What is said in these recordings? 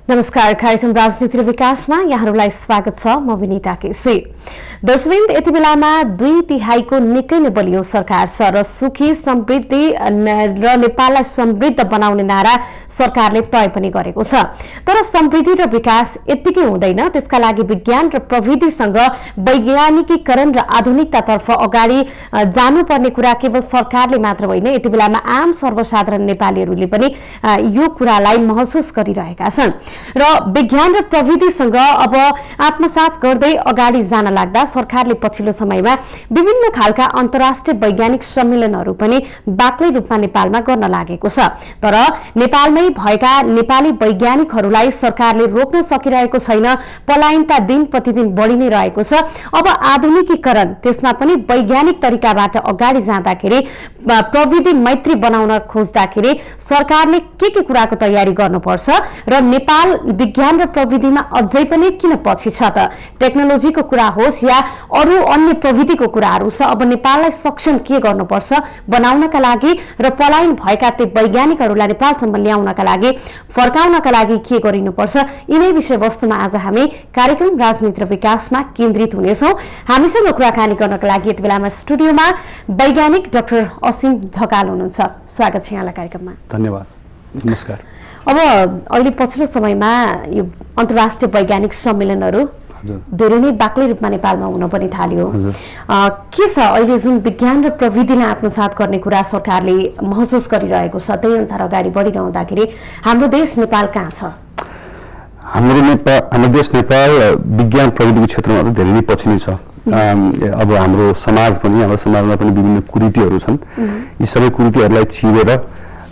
नमस्कार कार्यक्रम राजनीति र विकासमा यहाँहरूलाई स्वागत छ। म बिनिता केसी। दर्शकवृन्द, यति बेलामा 2/3 को निकै नै बलियो सरकार छ र सुखी समृद्धि र नेपाललाई समृद्ध बनाउने नारा सरकारले तय पनि गरेको छ। तर समृद्धि र विकास यत्तिकै हुँदैन। त्यसका लागि विज्ञान र प्रविधिसँग वैज्ञानिकीकरण र आधुनिकतातर्फ अगाडि जानुपर्ने कुरा केवल सरकारले मात्र होइन, यति बेलामा आम सर्वसाधारण नेपालीहरूले पनि यो कुरालाई महसुस गरिरहेका छन् र विज्ञान र प्रविधिसँग अब आत्मसात गर्दै अगाडि जान लाग्दा सरकारले पछिल्लो समयमा विभिन्न खालका अन्तर्राष्ट्रिय वैज्ञानिक सम्मेलनहरू पनि बाक्लै रूपमा नेपालमा गर्न लागेको छ। तर नेपालमै भएका नेपाली वैज्ञानिकहरूलाई सरकारले रोक्न सकिरहेको छैन। पलायनता दिन प्रतिदिन बढी नै रहेको छ। अब आधुनिकीकरण, त्यसमा पनि वैज्ञानिक तरिकाबाट अगाडि जाँदाखेरि प्रविधि मैत्री बनाउन खोज्दाखेरि सरकारले के कुराको तयारी गर्नुपर्छ र नेपाल विज्ञान र प्रविधिमा अझै पनि किन पछि छ त? टेक्नोलोजीको कुरा होस् या अरू अन्य प्रविधिको कुराहरू छ। अब नेपाललाई सक्षम के गर्नुपर्छ बनाउनका लागि र पलायन भएका ती वैज्ञानिकहरूलाई नेपालसम्म ल्याउनका लागि, फर्काउनका लागि के गरिनुपर्छ? यिनै विषयवस्तुमा आज हामी कार्यक्रम राजनीति र विकासमा केन्द्रित हुनेछौँ। हामीसँग कुराकानी गर्नका लागि यति बेलामा स्टुडियोमा वैज्ञानिक डाक्टर असीम ढकाल हुनुहुन्छ। स्वागत छ यहाँलाई कार्यक्रममा। धन्यवाद। नमस्कार। अब अहिले पछिल्लो समयमा यो अन्तर्राष्ट्रिय वैज्ञानिक सम्मेलनहरू धेरै नै बाक्लै रूपमा नेपालमा हुन पनि थाल्यो। के छ अहिले जुन विज्ञान र प्रविधिलाई आत्मसात गर्ने कुरा सरकारले महसुस गरिरहेको छ, त्यही अनुसार अगाडि बढिरहँदाखेरि हाम्रो देश नेपाल कहाँ छ? हाम्रो देश नेपाल विज्ञान प्रविधिको क्षेत्रमा धेरै नै पछि नै छ। अब हाम्रो समाजमा पनि विभिन्न कुरीतिहरू छन्। यी सबै कुरीतिहरूलाई चिरेर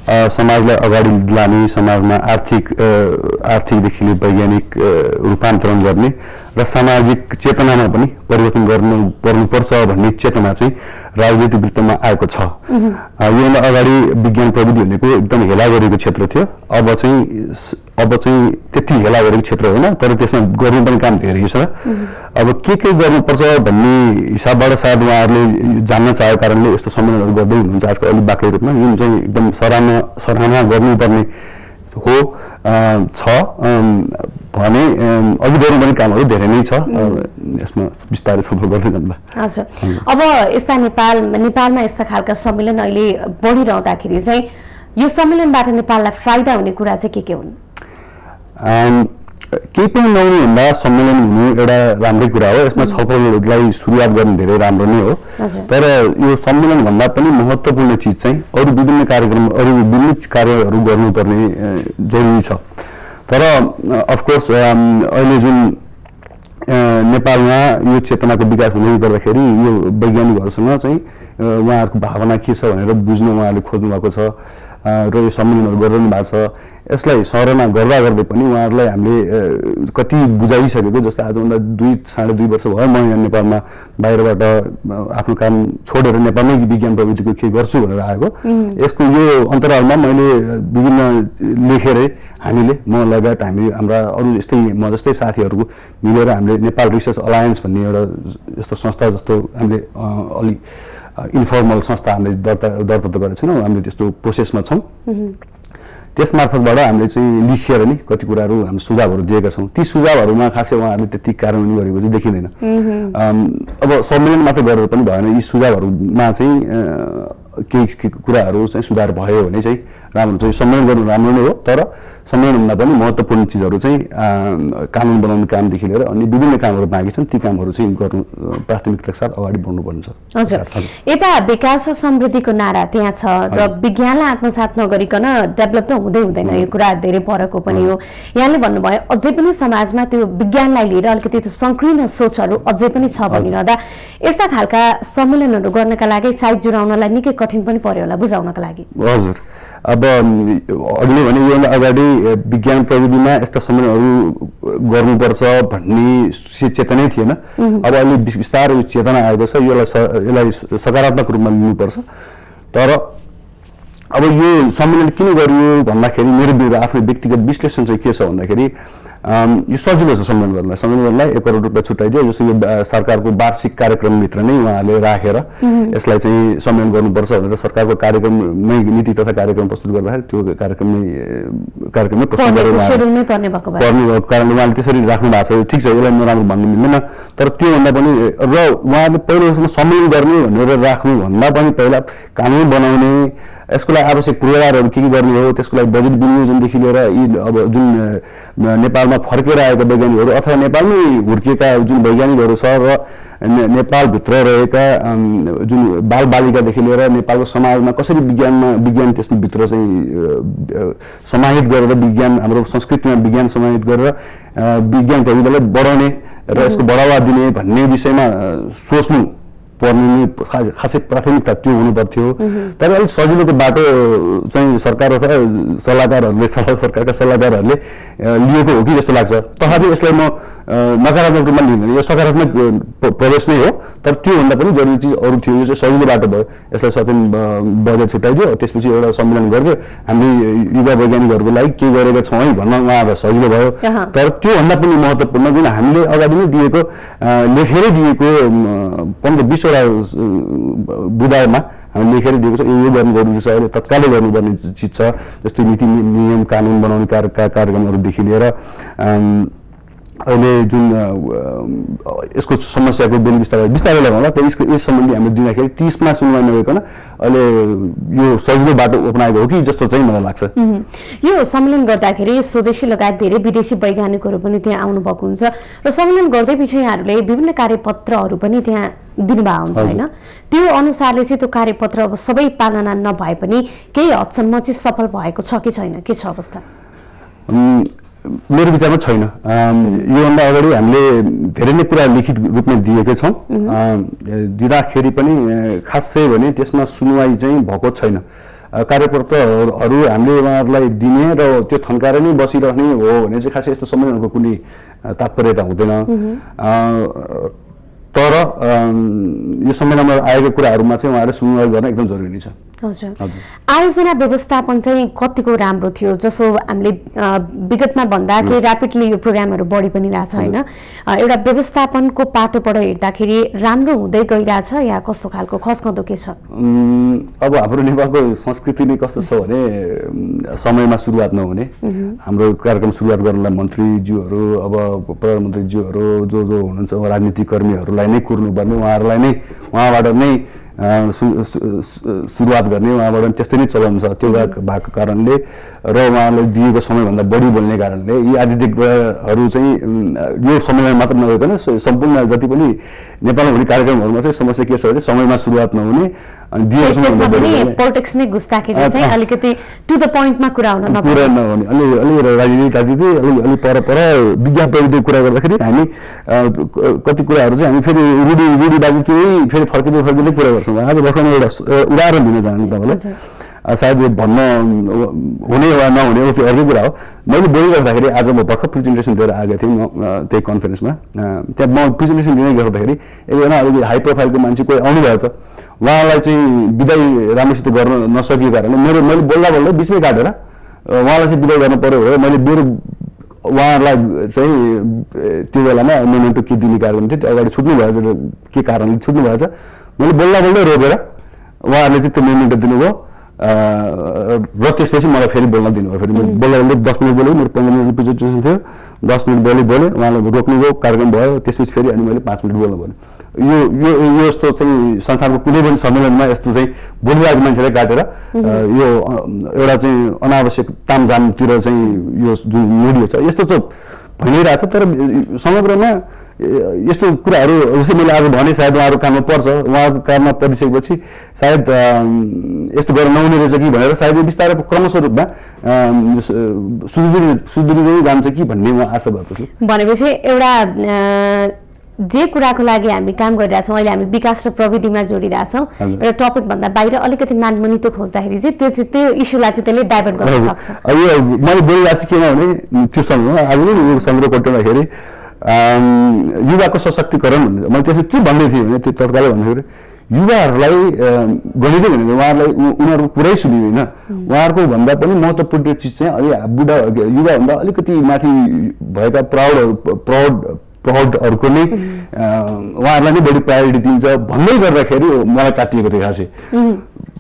समाजलाई अगाडि लाने, समाजमा आर्थिकदेखि लिएर वैज्ञानिक रूपान्तरण गर्ने र सामाजिक चेतनामा पनि परिवर्तन गर्नुपर्छ भन्ने चेतना चाहिँ राजनीतिक वृत्तमा आएको छ। योभन्दा अगाडि विज्ञान प्रविधि भनेको एकदम हेला गरेको क्षेत्र थियो। अब चाहिँ त्यति हेला गरेको क्षेत्र होइन, तर त्यसमा गर्नु पनि काम धेरै छ। अब के गर्नुपर्छ भन्ने हिसाबबाट सायद उहाँहरूले जान्न चाहेको कारणले यस्तो सम्मेलनहरू गर्दै हुनुहुन्छ आजकल अलिक बाक्लै रूपमा। यो चाहिँ एकदम सराहना गर्नुपर्ने हो छ भने अघि गर्नुपर्ने कामहरू धेरै नै छ। यसमा विस्तारै छलफल गर्दै जाँदा। हजुर, अब यस्ता नेपालमा यस्ता खालका सम्मेलन अहिले बढिरहँदाखेरि चाहिँ यो सम्मेलनबाट नेपाललाई फाइदा हुने कुरा चाहिँ के हुन्? केही पनि नहुने भन्दा सम्मेलन हुनु एउटा राम्रै कुरा हो। यसमा छलफललाई सुरुवात गर्नु धेरै राम्रो नै हो। तर यो सम्मेलन भन्दा पनि महत्त्वपूर्ण चिज चाहिँ अरू विभिन्न कार्यहरू गर्नुपर्ने जरुरी छ। तर अफकोर्स अहिले जुन नेपालमा यो चेतनाको विकास हुँदै गर्दाखेरि यो वैज्ञानिकहरूसँग चाहिँ उहाँहरूको भावना के छ भनेर बुझ्न उहाँहरूले खोज्नु भएको छ र यो सम्मेलनहरू गरिरहनु भएको छ। यसलाई सराहना गर्दै पनि उहाँहरूलाई हामीले कति बुझाइसकेको। जस्तै आजभन्दा 2.5 वर्ष भयो म यहाँ नेपालमा बाहिरबाट आफ्नो काम छोडेर नेपालमै विज्ञान प्रविधिको के गर्छु भनेर आएको। यसको यो अन्तरालमा मैले विभिन्न लेखेरै हामीले म लगायत हाम्रा अरू म जस्तै साथीहरूको मिलेर हामीले नेपाल रिसर्च अलायन्स भन्ने एउटा यस्तो संस्था जस्तो हामीले अलिक इन्फर्मल संस्था हामीले दर्ता त गरेको छैनौँ। हामीले त्यस्तो प्रोसेसमा छौँ। त्यस मार्फतबाट हामीले चाहिँ लेखेर नि कति कुराहरू हामी सुझावहरू दिएका छौँ। ती सुझावहरूमा खासै उहाँहरूले त्यति कार्यान्वयन गरेको चाहिँ देखिँदैन। अब सम्मेलन मात्रै गरेर पनि भएन। यी सुझावहरूमा चाहिँ केही कुराहरू चाहिँ सुधार भयो भने चाहिँ राम्रो चाहिँ सम्मेलन गर्नु राम्रो नै हो। तर सम्मेलनमा पनि महत्त्वपूर्ण चिजहरू चाहिँ कानुन बनाउने कामदेखि लिएर अन्य विभिन्न कामहरू बाँकी छन्। ती कामहरू चाहिँ गर्नु प्राथमिकताका साथ अगाडि बढ्नुपर्ने छ। हजुर, यता विकास र समृद्धिको नारा त्यहाँ छ र विज्ञानलाई आत्मसात नगरिकन डेभलप त हुँदैन। यो कुरा धेरै परको पनि हो। यहाँले भन्नुभयो अझै पनि समाजमा त्यो विज्ञानलाई लिएर अलिकति त्यो संकीर्ण सोचहरू अझै पनि छ भनिरहँदा यस्ता खालका सम्मेलनहरू गर्नका लागि साइड जुराउनलाई निकै कठिन पनि पर्यो होला बुझाउनका लागि। हजुर, अब अघिले भने योभन्दा अगाडि विज्ञान प्रविधिमा यस्ता सम्मेलनहरू गर्नुपर्छ भन्ने चेतनै थिएन। अब अहिले बिस्तारै चेतना आएको छ। यसलाई सकारात्मक रूपमा लिनुपर्छ। तर अब यो सम्मेलन किन गरियो भन्दाखेरि मेरो आफ्नो व्यक्तिगत विश्लेषण चाहिँ के छ भन्दाखेरि यो सजिलो छ सम्मेलन गर्नलाई 1 करोड रुपियाँ छुट्याइदियो जस्तो यो सरकारको वार्षिक कार्यक्रमभित्र नै उहाँले राखेर यसलाई चाहिँ सम्मेलन गर्नुपर्छ भनेर सरकारको कार्यक्रममै नीति तथा कार्यक्रम प्रस्तुत गर्दाखेरि त्यो कार्यक्रममै प्रस्तुत गरेर पर्ने भएको कारणले उहाँले त्यसरी राख्नु भएको छ ठिक छ यसलाई नराम्रो भन्नु मिल्दैन तर त्योभन्दा पनि र उहाँले पहिलो सम्मेलन गर्ने भनेर राख्नुभन्दा पनि पहिला कानुन बनाउने यसको लागि आवश्यक पूर्वाधारहरू के गर्ने हो त्यसको लागि बजेट विनियोजनदेखि लिएर यी अब जुन नेपालमा फर्केर आएका वैज्ञानिकहरू अथवा नेपालमै हुर्किएका जुन वैज्ञानिकहरू छ र नेपालभित्र रहेका जुन बालबालिकादेखि लिएर नेपालको समाजमा कसरी विज्ञान त्यसभित्र चाहिँ समाहित गरेर विज्ञान हाम्रो संस्कृतिमा विज्ञान समाहित गरेर विज्ञान प्रविधिलाई बढाउने र यसको बढावा दिने भन्ने विषयमा सोच्नु पर्ने खासै प्राथमिकता त्यो हुनुपर्थ्यो तर अलिक सजिलोको बाटो चाहिँ सरकार अथवा सरकारका सल्लाहकारहरूले लिएको हो कि जस्तो लाग्छ तथापि यसलाई म नकारात्मक रूपमा लिँदैन यो सकारात्मक प्रवेश नै हो तर त्योभन्दा पनि जरुरी चिज अरू थियो यो चाहिँ सजिलो बाटो भयो यसलाई सचेत बजेट छुट्याइदियो त्यसपछि एउटा सम्मेलन गरिदियो हामीले युवा वैज्ञानिकहरूको लागि के गरेका छौँ है भन्न उहाँहरूलाई सजिलो भयो तर त्योभन्दा पनि महत्त्वपूर्ण जुन हामीले अगाडि नै दिएको लेखेरै दिएको 15-20 वटा बुदामा हामीले लेखेर दिएको छ यो गर्नु जरुरी छ अहिले तत्कालै गर्नुपर्ने चिज छ जस्तै नीति नियम कानुन बनाउने कार्यक्रमहरूदेखि लिएर अहिले जुन यसको समस्याको बेल बिस्तारै लगाउँला तर यस सम्बन्धी हामीले दिँदाखेरि 30मा सुनवाई नगरिकन अहिले यो सजिलो बाटो अपनाएको हो कि जस्तो चाहिँ मलाई लाग्छ यो सम्मेलन गर्दाखेरि स्वदेशी लगायत धेरै विदेशी वैज्ञानिकहरू पनि त्यहाँ आउनु भएको हुन्छ र सम्मेलन गर्दै पछि यहाँहरूले विभिन्न कार्यपत्रहरू पनि त्यहाँ दिनुभएको हुन्छ हैन त्यो अनुसारले चाहिँ त्यो कार्यपत्र अब सबै पालना नभए पनि केही हदसम्म चाहिँ सफल भएको छ कि छैन के छ अवस्था मेरो विचारमा छैन योभन्दा अगाडि हामीले धेरै नै कुरा लिखित रूपमा दिएकै छौँ दिँदाखेरि पनि खासै भने त्यसमा सुनवाई चाहिँ भएको छैन कार्यपत्रहरू हामीले उहाँहरूलाई दिने र त्यो थन्काएर नै बसिरहने हो भने चाहिँ खासै यस्तो सम्मेलनको कुनै तात्पर्यता हुँदैन तर यो सम्मेलनमा आएका कुराहरूमा चाहिँ उहाँहरूले सुनवाई गर्न एकदम जरुरी छ हजुर आयोजना व्यवस्थापन चाहिँ कतिको राम्रो थियो जसो हामीले विगतमा भन्दा के र्यापिडली यो प्रोग्रामहरू बढी पनि रहेछ हैन एउटा व्यवस्थापनको पाटोबाट हेर्दाखेरि राम्रो हुँदै गइरहेछ या कस्तो खालको खस्कँदो के छ अब हाम्रो नेपालको संस्कृति नै कस्तो छ भने समयमा सुरुवात नहुने हाम्रो कार्यक्रम सुरुवात गर्नलाई मन्त्रीज्यूहरू अब प्रधानमन्त्रीज्यूहरू जो हुनुहुन्छ राजनीतिक कर्मीहरूलाई नै कुर्नुपर्ने उहाँहरूलाई नै उहाँबाट नै सुरुवात गर्ने उहाँबाट त्यस्तै नै चलन छ त्यो भएको कारणले र उहाँले दिएको समयभन्दा बढी बोल्ने कारणले यी आतिथ्यहरू चाहिँ यो सम्मेलन मात्र नभइकन सम्पूर्ण जति पनि नेपालमा हुने कार्यक्रमहरूमा चाहिँ समस्या के छ भने समयमा सुरुवात नहुने अनि पोलिटिक्स नै घुस्दाखेरि चाहिँ अलिकति टु द पोइन्टमा कुरा नहुने अलि राजनीति अलि पर विज्ञान प्रविधिको कुरा गर्दाखेरि हामी कति कुराहरू चाहिँ हामी फेरि रूढिवादी केही फेरि फर्किँदै कुरा गर्छौँ आज भर्खर एउटा उदाहरण दिन चाहन्छु तपाईँलाई सायद यो भन्न हुने वा नहुने त्यो अर्कै कुरा हो मैले बोलिरहँदाखेरि आज म भर्खर प्रेजेन्टेसन दिएर आएको थिएँ म त्यही कन्फरेन्समा त्यहाँ म प्रेजेन्टेसन दिँदै गर्दाखेरि एकजना अलिकति हाई प्रोफाइलको मान्छे कोही आउनु भएको छ उहाँलाई चाहिँ बिदाई राम्रोसित गर्न नसकिएको कारणले मैले बोल्दा बिचमै काटेर उहाँलाई चाहिँ बिदाई गर्नु पर्यो भने मैले मेरो उहाँहरूलाई चाहिँ त्यो बेलामा मोमेन्टो के दिने कार्यक्रम थियो त्यो अगाडि छुट्नु भएछ के कारणले छुट्नु भएछ मैले बोल्दै रोकेर उहाँहरूले चाहिँ त्यो मोमेन्टो दिनुभयो र त्यसपछि मलाई फेरि बोल्न दिनुभयो फेरि बोल्दा 10 मिनट बोलेँ मेरो 15 मिनट प्रेजेन्टेसन थियो 10 मिनट बोलेँ उहाँले रोक्नुभयो कार्यक्रम भयो त्यसपछि फेरि अनि मैले 5 मिनट बोल्नु पर्यो यो यस्तो चाहिँ संसारको कुनै पनि सम्मेलनमा यस्तो चाहिँ बोलिरहेको मान्छेलाई काटेर यो एउटा चाहिँ अनावश्यक तामझामतिर चाहिँ यो जुन मिडिया छ यस्तो चाहिँ भइरहेछ तर समग्रमा यस्तो कुराहरू जस्तै मैले आज भने सायद उहाँहरू काममा पर्छ उहाँको काममा परिसकेपछि सायद यस्तो गर्न नहुने रहेछ कि भनेर सायद बिस्तारै क्रमशः रूपमा सुध्रिँदै जान्छ कि भन्ने म आशा भएको छु भनेपछि एउटा जे कुराको लागि हामी काम गरिरहेछौँ अहिले हामी विकास र प्रविधिमा जोडिरहेछौँ एउटा टपिक भन्दा बाहिर अलिकति मानमनितो खोज्दाखेरि चाहिँ त्यो इस्युलाई चाहिँ त्यसले डाइभर्ट गर्न सक्छ यो मैले बोलिरहेको छु किन भने त्यो सँग आज यो संग्रह कोट्याउँदाखेरि युवाको सशक्तिकरण भनेर मैले त्यसमा के भन्दै थिएँ भने त्यो तत्कालै भन्दाखेरि युवाहरूलाई गणितै भनेको उहाँहरूलाई उनीहरूको कुरै सुनिँदैन उहाँहरूको भन्दा पनि महत्त्वपूर्ण चिज चाहिँ अलि बुढा युवाभन्दा अलिकति माथि भएका प्रौढहरूको नै उहाँहरूलाई नै बढी प्रायोरिटी दिन्छ भन्दै गर्दाखेरि मलाई काटिएको देखाएको छ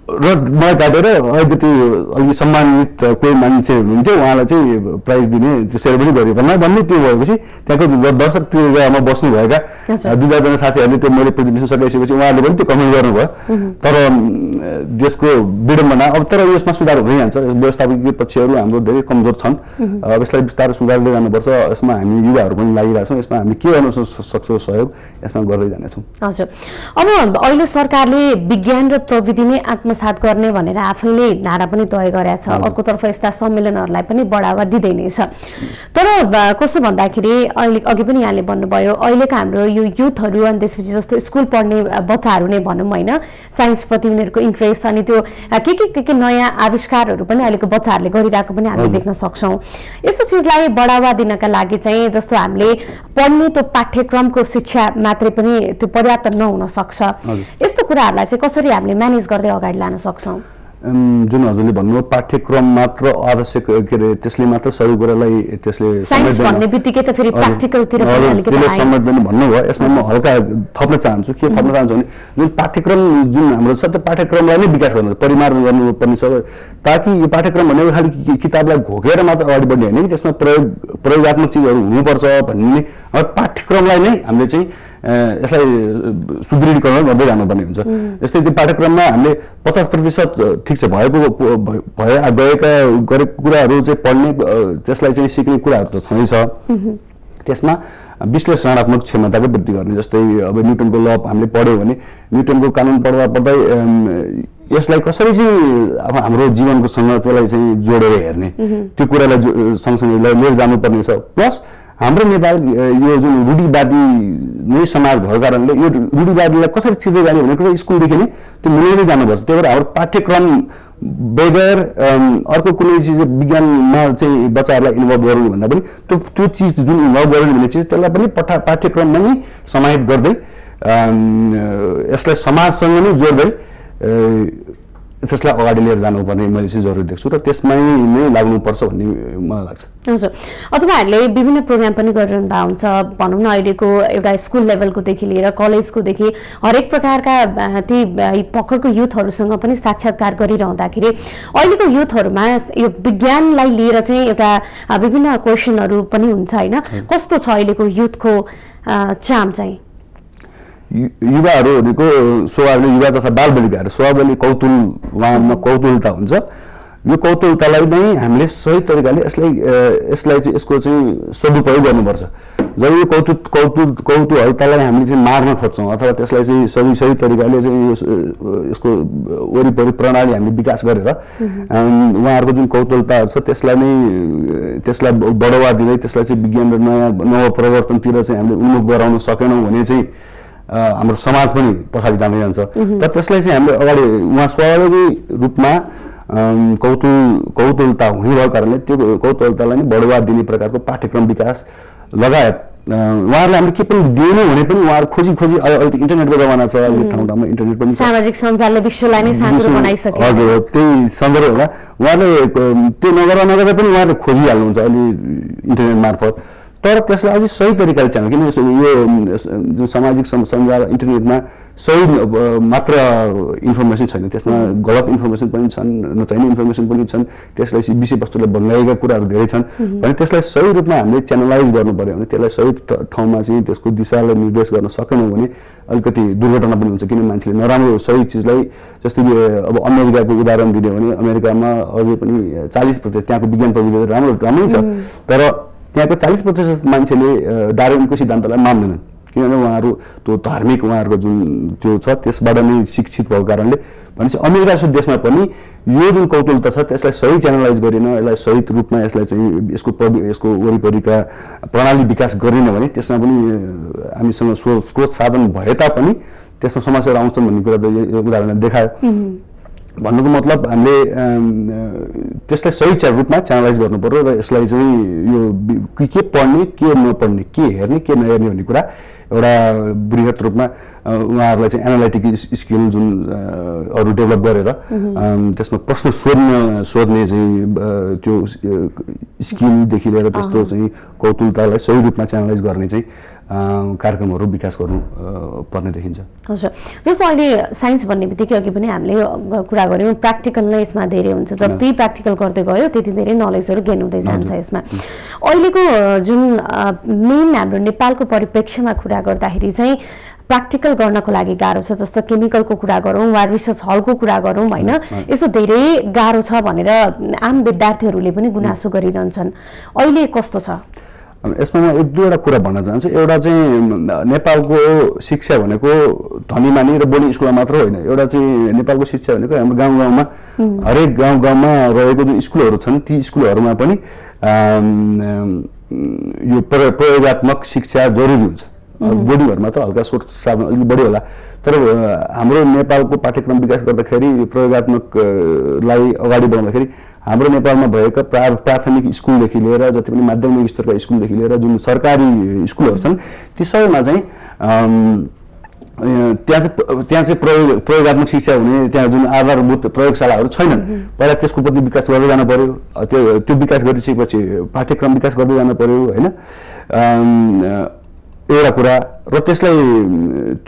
र मलाई काटेर अलिकति अलिक सम्मानित कोही मान्छे हुनुहुन्थ्यो उहाँलाई चाहिँ प्राइज दिने त्यो सेरेमनी गरियो भन्ने त्यो भएपछि त्यहाँको दर्शक त्यो जग्गामा बस्नुभएका 2-4जना साथीहरूले त्यो मैले प्रेजेन्टेसन सकाइसकेपछि उहाँहरूले पनि त्यो कमेन्ट गर्नुभयो तर देशको विडम्बना अब तर यसमा सुधार हुँदै जान्छ व्यवस्थापकीय पक्षहरू हाम्रो धेरै कमजोर छन् अब यसलाई बिस्तारै सुधार्दै जानुपर्छ यसमा हामी युवाहरू पनि लागिरहेका छौँ यसमा हामी के गर्न सक्छौँ सहयोग यसमा गर्दै जानेछौँ हजुर अब अहिले सरकारले विज्ञान र प्रविधि नै आत्मसात गर्ने भनेर आफैले नारा पनि तय गरेको छ अर्कोतर्फ यस्ता सम्मेलनहरूलाई पनि बढावा दिँदै नै छ तर कसो भन्दाखेरि अहिले अघि पनि यहाँले भन्नुभयो अहिलेका हाम्रो यो युथहरू अनि त्यसपछि जस्तो स्कुल पढ्ने बच्चाहरू नै भनौँ होइन साइन्सप्रति उनीहरूको इन्ट्रेस्ट अनि त्यो के नयाँ आविष्कारहरू पनि अहिलेको बच्चाहरूले गरिरहेको पनि हामीले देख्न सक्छौँ यस्तो चिजलाई बढावा दिनका लागि चाहिँ जस्तो हामीले पढ्ने त्यो पाठ्यक्रमको शिक्षा मात्रै पनि त्यो पर्याप्त नहुन सक्छ यस्तो कुराहरूलाई चाहिँ कसरी हामीले म्यानेज गर्दै अगाडि लान सक्छौँ जुन हजुरले भन्नुभयो पाठ्यक्रम मात्र आवश्यक के अरे त्यसले मात्र सबै कुरालाई त्यसले साइन्स भन्ने बित्तिकै त फेरि प्र्याक्टिकलतिर पनि अलिकति समेट्दैन भन्नुभयो यसमा म हल्का थप्न चाहन्छु के थप्न चाहन्छु भने जुन पाठ्यक्रम जुन हाम्रो छ त्यो पाठ्यक्रमलाई नै विकास गर्नु परिमार्जन गर्नुपर्ने छ ताकि यो पाठ्यक्रम भनेको खालि किताबलाई घोकेर मात्र अगाडि बढ्ने होइन कि त्यसमा प्रयोगात्मक चिजहरू हुनुपर्छ भन्ने पाठ्यक्रमलाई नै हामीले चाहिँ यसलाई सुदृढीकरण गर्दै जानुपर्ने हुन्छ जस्तै त्यो पाठ्यक्रममा हामीले 50% ठिक छ गएका गरेको कुराहरू चाहिँ पढ्ने त्यसलाई चाहिँ सिक्ने कुराहरू त छँदैछ त्यसमा विश्लेषणात्मक क्षमताको वृद्धि गर्ने जस्तै अब न्युटनको ल हामीले पढ्यौँ भने न्युटनको कानुन पढ्दा पढ्दै यसलाई कसरी चाहिँ अब हाम्रो जीवनको सँग त्यसलाई चाहिँ जोडेर हेर्ने त्यो कुरालाई सँगसँगै लिएर जानुपर्ने छ प्लस हाम्रो नेपाल यो जुन रूढिवादी नै समाज भएको कारणले यो रूढिवादीलाई कसरी छिर्दै जाने भन्ने कुरा स्कुलदेखि नै त्यो मिलाइँदै जानुपर्छ त्यही भएर हाम्रो पाठ्यक्रम बगैर अर्को कुनै चिज विज्ञानमा चाहिँ बच्चाहरूलाई इन्भल्भ गराउनु भन्दा पनि त्यो चिज जुन इन्भल्भ गराउनु भन्ने चिज त्यसलाई पनि पाठ्यक्रममा नै समाहित गर्दै यसलाई समाजसँग नै जोड्दै त्यसलाई अगाडि लिएर जानुपर्ने मैले चाहिँ जरुरी देख्छु र त्यसमै नै लाग्नुपर्छ भन्ने मलाई लाग्छ हजुर तपाईँहरूले विभिन्न प्रोग्राम पनि गरिरहनु भएको हुन्छ भनौँ न अहिलेको एउटा स्कुल लेभलकोदेखि लिएर कलेजकोदेखि हरेक प्रकारका ती भर्खरको युथहरूसँग पनि साक्षात्कार गरिरहँदाखेरि अहिलेको युथहरूमा यो विज्ञानलाई लिएर चाहिँ एउटा विभिन्न क्वेसनहरू पनि हुन्छ होइन कस्तो छ अहिलेको युथको चाम चाहिँ युवाहरू भनेको स्वभावले युवा तथा बालबालिकाहरू स्वभावले उहाँमा कौतूहलता हुन्छ यो कौतूहलतालाई नै हामीले सही तरिकाले यसलाई चाहिँ यसको चाहिँ सदुपयोग गर्नुपर्छ जब यो कौतूहलतालाई हामीले चाहिँ मार्न खोज्छौँ अथवा त्यसलाई चाहिँ सही तरिकाले चाहिँ यसको वरिपरि प्रणाली हामीले विकास गरेर उहाँहरूको जुन कौतूहलता छ त्यसलाई बढावा दिँदै त्यसलाई चाहिँ विज्ञान र नव परिवर्तनतिर चाहिँ हामीले उन्मुख गराउन सकेनौँ भने चाहिँ हाम्रो समाज पनि पछाडि जाँदै जान्छ तर त्यसलाई चाहिँ हामीले अगाडि उहाँ स्वाभाविक रूपमा कौतूहलता हुने भएको कारणले त्यो कौतूहलतालाई नै बढावा दिने प्रकारको पाठ्यक्रम विकास लगायत उहाँहरूले हामीले के पनि दिएनौँ भने पनि उहाँहरू खोजी अहिले इन्टरनेटको जमाना छ ठाउँ ठाउँमा इन्टरनेट पनि सामाजिक सञ्जालले विश्वलाई नै साँचो बनाइसक्यो हजुर त्यही सन्दर्भ होला उहाँले त्यो नगर्दा पनि उहाँहरूले खोजिहाल्नुहुन्छ अहिले इन्टरनेट मार्फत तर त्यसलाई अझै सही तरिकाले चाहिन्छ किन यो जुन सामाजिक सञ्जाल इन्टरनेटमा सही मात्र इन्फर्मेसन छैन त्यसमा गलत इन्फर्मेसन पनि छन् नचाहिने इन्फर्मेसन पनि छन् त्यसलाई विषयवस्तुलाई भङ्गाएका कुराहरू धेरै छन् भने त्यसलाई सही रूपमा हामीले च्यानलाइज गर्नु पर्यो भने त्यसलाई सही ठाउँमा चाहिँ त्यसको दिशालाई निर्देश गर्न सकेनौँ भने अलिकति दुर्घटना पनि हुन्छ किन मान्छेले नराम्रो सही चिजलाई जस्तै अब अमेरिकाको उदाहरण दिने भने अमेरिकामा अझै पनि 40% त्यहाँको विज्ञान प्रविधि राम्रै छ तर त्यहाँको 40% मान्छेले डार्विनको सिद्धान्तलाई मान्दैनन् किनभने उहाँहरू त्यो धार्मिक उहाँहरूको जुन त्यो छ त्यसबाट नै शिक्षित भएको कारणले भनेपछि अमेरिका जस्तो देशमा पनि यो जुन कौतूहलता छ त्यसलाई सही च्यानलाइज गरिन यसलाई सही रूपमा यसलाई चाहिँ यसको वरिपरिका प्रणाली विकास गरिन भने त्यसमा पनि हामीसँग स्रोत साधन भए तापनि त्यसमा समस्याहरू आउँछन् भन्ने कुरा त यो उदाहरणले देखायो भन्नुको मतलब हामीले त्यसलाई सही रूपमा च्यानलाइज गर्नु पर्यो र यसलाई चाहिँ यो के पढ्ने के नपढ्ने के हेर्ने के नहेर्ने भन्ने कुरा एउटा बृहत रूपमा उहाँहरूलाई चाहिँ एनालाइटिक स्किल जुन अरू डेभलप गरेर त्यसमा प्रश्न सोध्ने चाहिँ त्यो स्किमदेखि लिएर त्यस्तो चाहिँ कौतुकतालाई सही रूपमा चाहिँ एनालाइज गर्ने चाहिँ कार्यक्रमहरू विकास गर्नु पर्ने देखिन्छ। हजुर, जस्तो अहिले साइन्स भन्ने बित्तिकै अघि पनि हामीले कुरा गऱ्यौँ प्र्याक्टिकल नै यसमा धेरै हुन्छ, जति प्र्याक्टिकल गर्दै गयो त्यति धेरै नलेजहरू गेन हुँदै जान्छ यसमा। अहिलेको जुन मेन हाम्रो नेपालको परिप्रेक्ष्यमा कुरा गर्दाखेरि चाहिँ प्र्याक्टिकल गर्नको लागि गाह्रो छ, जस्तो केमिकलको कुरा गरौँ वा रिसर्च हलको कुरा गरौँ होइन, यसो धेरै गाह्रो छ भनेर आम विद्यार्थीहरूले पनि गुनासो गरिरहन्छन्, अहिले कस्तो छ? यसमा म एक दुईवटा कुरा भन्न चाहन्छु। एउटा चाहिँ नेपालको शिक्षा भनेको धनीमानी र बोर्डिङ स्कुलमा मात्र होइन, एउटा चाहिँ नेपालको शिक्षा भनेको हाम्रो गाउँ गाउँमा हरेक गाउँ गाउँमा रहेको जुन स्कुलहरू छन् ती स्कुलहरूमा पनि यो प्रयोगात्मक शिक्षा जरुरी हुन्छ। बोर्डिङहरूमा त हल्का सोच साधन अलिक बढी होला, तर हाम्रो नेपालको पाठ्यक्रम विकास गर्दाखेरि प्रयोगात्मकलाई अगाडि बढाउँदाखेरि हाम्रो नेपालमा भएका प्राथमिक स्कुलदेखि लिएर जति पनि माध्यमिक स्तरका स्कुलदेखि लिएर जुन सरकारी स्कुलहरू छन् ती सबैमा चाहिँ त्यहाँ चाहिँ प्रयोगात्मक शिक्षा हुने त्यहाँ जुन आधारभूत प्रयोगशालाहरू छैनन्। पहिला त्यसको प्रति विकास गर्दै जानु पर्यो, त्यो विकास गरिसकेपछि पाठ्यक्रम विकास गर्दै जानु पर्यो होइन, एउटा कुरा। र त्यसलाई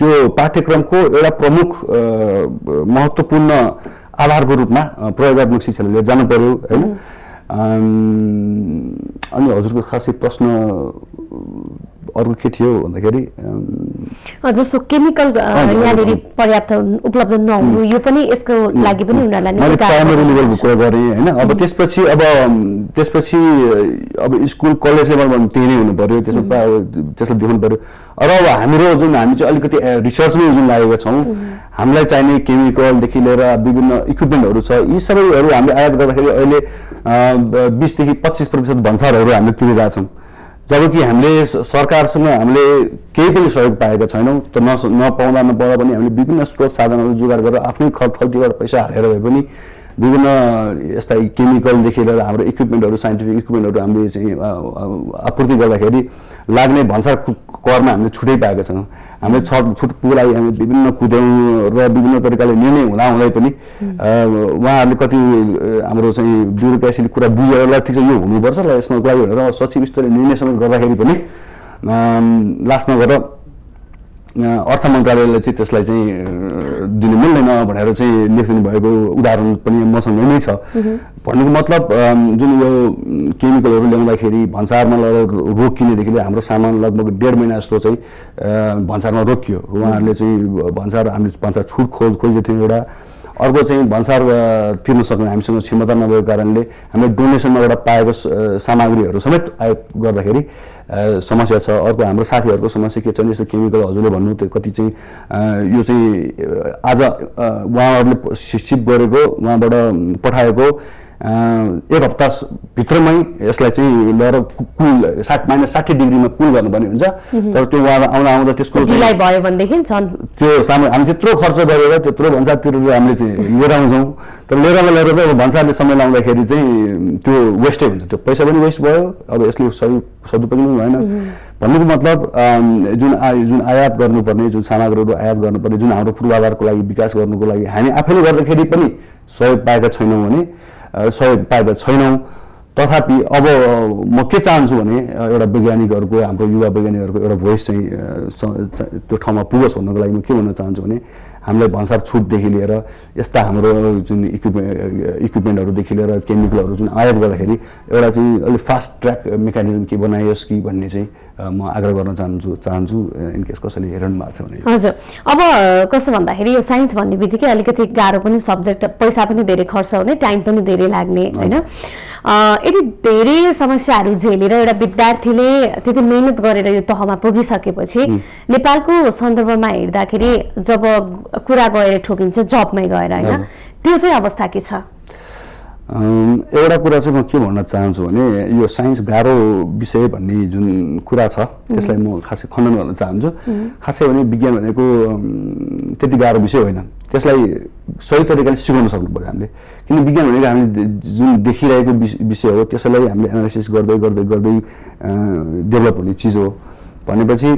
त्यो पाठ्यक्रमको एउटा प्रमुख महत्त्वपूर्ण आधारको रूपमा प्रयोगात्मक शिक्षाले लिएर जानु पर्यो होइन। अनि हजुरको खासै प्रश्न अर्को के थियो भन्दाखेरि जस्तो केमिकल यहाँनिर पर्याप्त उपलब्ध नहुनु यो पनि यसको लागि पनि उनीहरूलाई प्राइमरी लेभलको कुरा गरेँ होइन। अब त्यसपछि अब स्कुल कलेज लेभलमा त्यही नै हुनु पर्यो, त्यसलाई देखाउनु पर्यो। र अब हामी चाहिँ अलिकति रिसर्चमै जुन लागेका छौँ, हामीलाई चाहिने केमिकलदेखि लिएर विभिन्न इक्विपमेन्टहरू छ, यी सबैहरू हामीले आयात गर्दाखेरि अहिले 20 देखि 25% भन्सारहरू हामीले तिरिरहेका छौँ, जबकि हामीले सरकारसँग हामीले केही पनि सहयोग पाएका छैनौँ। त नपाउँदा पनि हामीले विभिन्न स्रोत साधनहरू जोगाड गरेर आफ्नै खल्तीबाट पैसा हालेर भए पनि विभिन्न यस्ता केमिकलदेखि लिएर हाम्रो इक्विपमेन्टहरू साइन्टिफिक इक्विपमेन्टहरू हामीले चाहिँ आपूर्ति गर्दाखेरि लाग्ने भन्सार करमा हामीले छुटै पाएका छौँ। हामीले छुटको लागि हामी विभिन्न कुद्यौँ र विभिन्न तरिकाले निर्णय हुँदै पनि उहाँहरूले कति हाम्रो चाहिँ ब्युरोक्रेसीले कुरा बुझेर ल ठिक छ यो हुनुपर्छ ल यसमा लागि भनेर सचिव स्तरीय निर्णयसँग गर्दाखेरि पनि लास्टमा गएर अर्थ मन्त्रालयले चाहिँ त्यसलाई चाहिँ दिनु मिल्दैन भनेर चाहिँ लेखिदिनु भएको उदाहरण पनि मसँग नै छ। भन्नुको मतलब जुन यो केमिकलहरू ल्याउँदाखेरि भन्सारमा रोकिनेदेखि हाम्रो सामान लगभग 1.5 महिना जस्तो चाहिँ भन्सारमा रोकियो। उहाँहरूले चाहिँ हामीले भन्सार छुट खोजेको थियौँ एउटा। अर्को चाहिँ भन्सार तिर्न सक्ने हामीसँग क्षमता नभएको कारणले हामीले डोनेसनबाट पाएको सामग्रीहरू समेत आयात गर्दाखेरि समस्या छ। अर्को हाम्रो साथीहरूको समस्या के छ भने यस्तो केमिकल हजुरले भन्नु त्यो कति चाहिँ यो चाहिँ आज उहाँहरूले सिप गरेको उहाँबाट पठाएको 1 हप्ता भित्रमै यसलाई चाहिँ लिएर कुल -60 डिग्रीमा कुल गर्नुपर्ने हुन्छ। तर त्यो आउँदा त्यसको ढिलाइ भयो भनेदेखि त्यो हामी त्यत्रो खर्च गरेर त्यत्रो भन्सार तिरेर हामीले चाहिँ लिएर आउँछौँ, तर लिएर अब भन्सारले समय लाउँदाखेरि चाहिँ त्यो वेस्टै हुन्छ, त्यो पैसा पनि वेस्ट भयो। अब यसले सही सदुपयोग पनि भएन। भन्नुको मतलब जुन आयात गर्नुपर्ने जुन सामग्रीहरू आयात गर्नुपर्ने जुन हाम्रो पूर्वाधारको लागि विकास गर्नुको लागि हामी आफैले गर्दाखेरि पनि सहयोग पाएका छैनौँ। तथापि अब म के चाहन्छु भने एउटा वैज्ञानिकहरूको हाम्रो युवा वैज्ञानिकहरूको एउटा भोइस चाहिँ त्यो ठाउँमा पुगोस् भन्नको लागि म के भन्न चाहन्छु भने हामीलाई भन्सार छुटदेखि लिएर यस्ता हाम्रो जुन इक्विपमेन्टहरूदेखि लिएर केमिकलहरू जुन आयात गर्दाखेरि एउटा चाहिँ अलिक फास्ट ट्र्याक मेकानिजम के बनाइयोस् कि भन्ने चाहिँ म आग्रह गर्न चाहन्छु इनकेस कसैले हेर्नु भएको छ भने। हजुर, अब कस्तो भन्दाखेरि यो साइन्स भन्ने बित्तिकै अलिकति गाह्रो पनि सब्जेक्ट, पैसा पनि धेरै खर्च हुने, टाइम पनि धेरै लाग्ने होइन। यदि धेरै समस्याहरू झेलेर एउटा विद्यार्थीले त्यति मेहनत गरेर यो तहमा पुगिसकेपछि नेपालको सन्दर्भमा हेर्दाखेरि जब कुरा गएर ठोकिन्छ जबमै गएर होइन, त्यो चाहिँ अवस्था के छ? एउटा कुरा चाहिँ म के भन्न चाहन्छु भने यो साइन्स गाह्रो विषय भन्ने जुन कुरा छ त्यसलाई म खासै खण्डन गर्न चाहन्छु। खासै भने विज्ञान भनेको त्यति गाह्रो विषय होइन, त्यसलाई सही तरिकाले सिकाउन सक्नु पर्यो हामीले। किन विज्ञान भनेको हामीले जुन देखिरहेको विषय हो त्यसलाई हामीले एनालाइसिस गर्दै डेभलप हुने चिज हो भनेपछि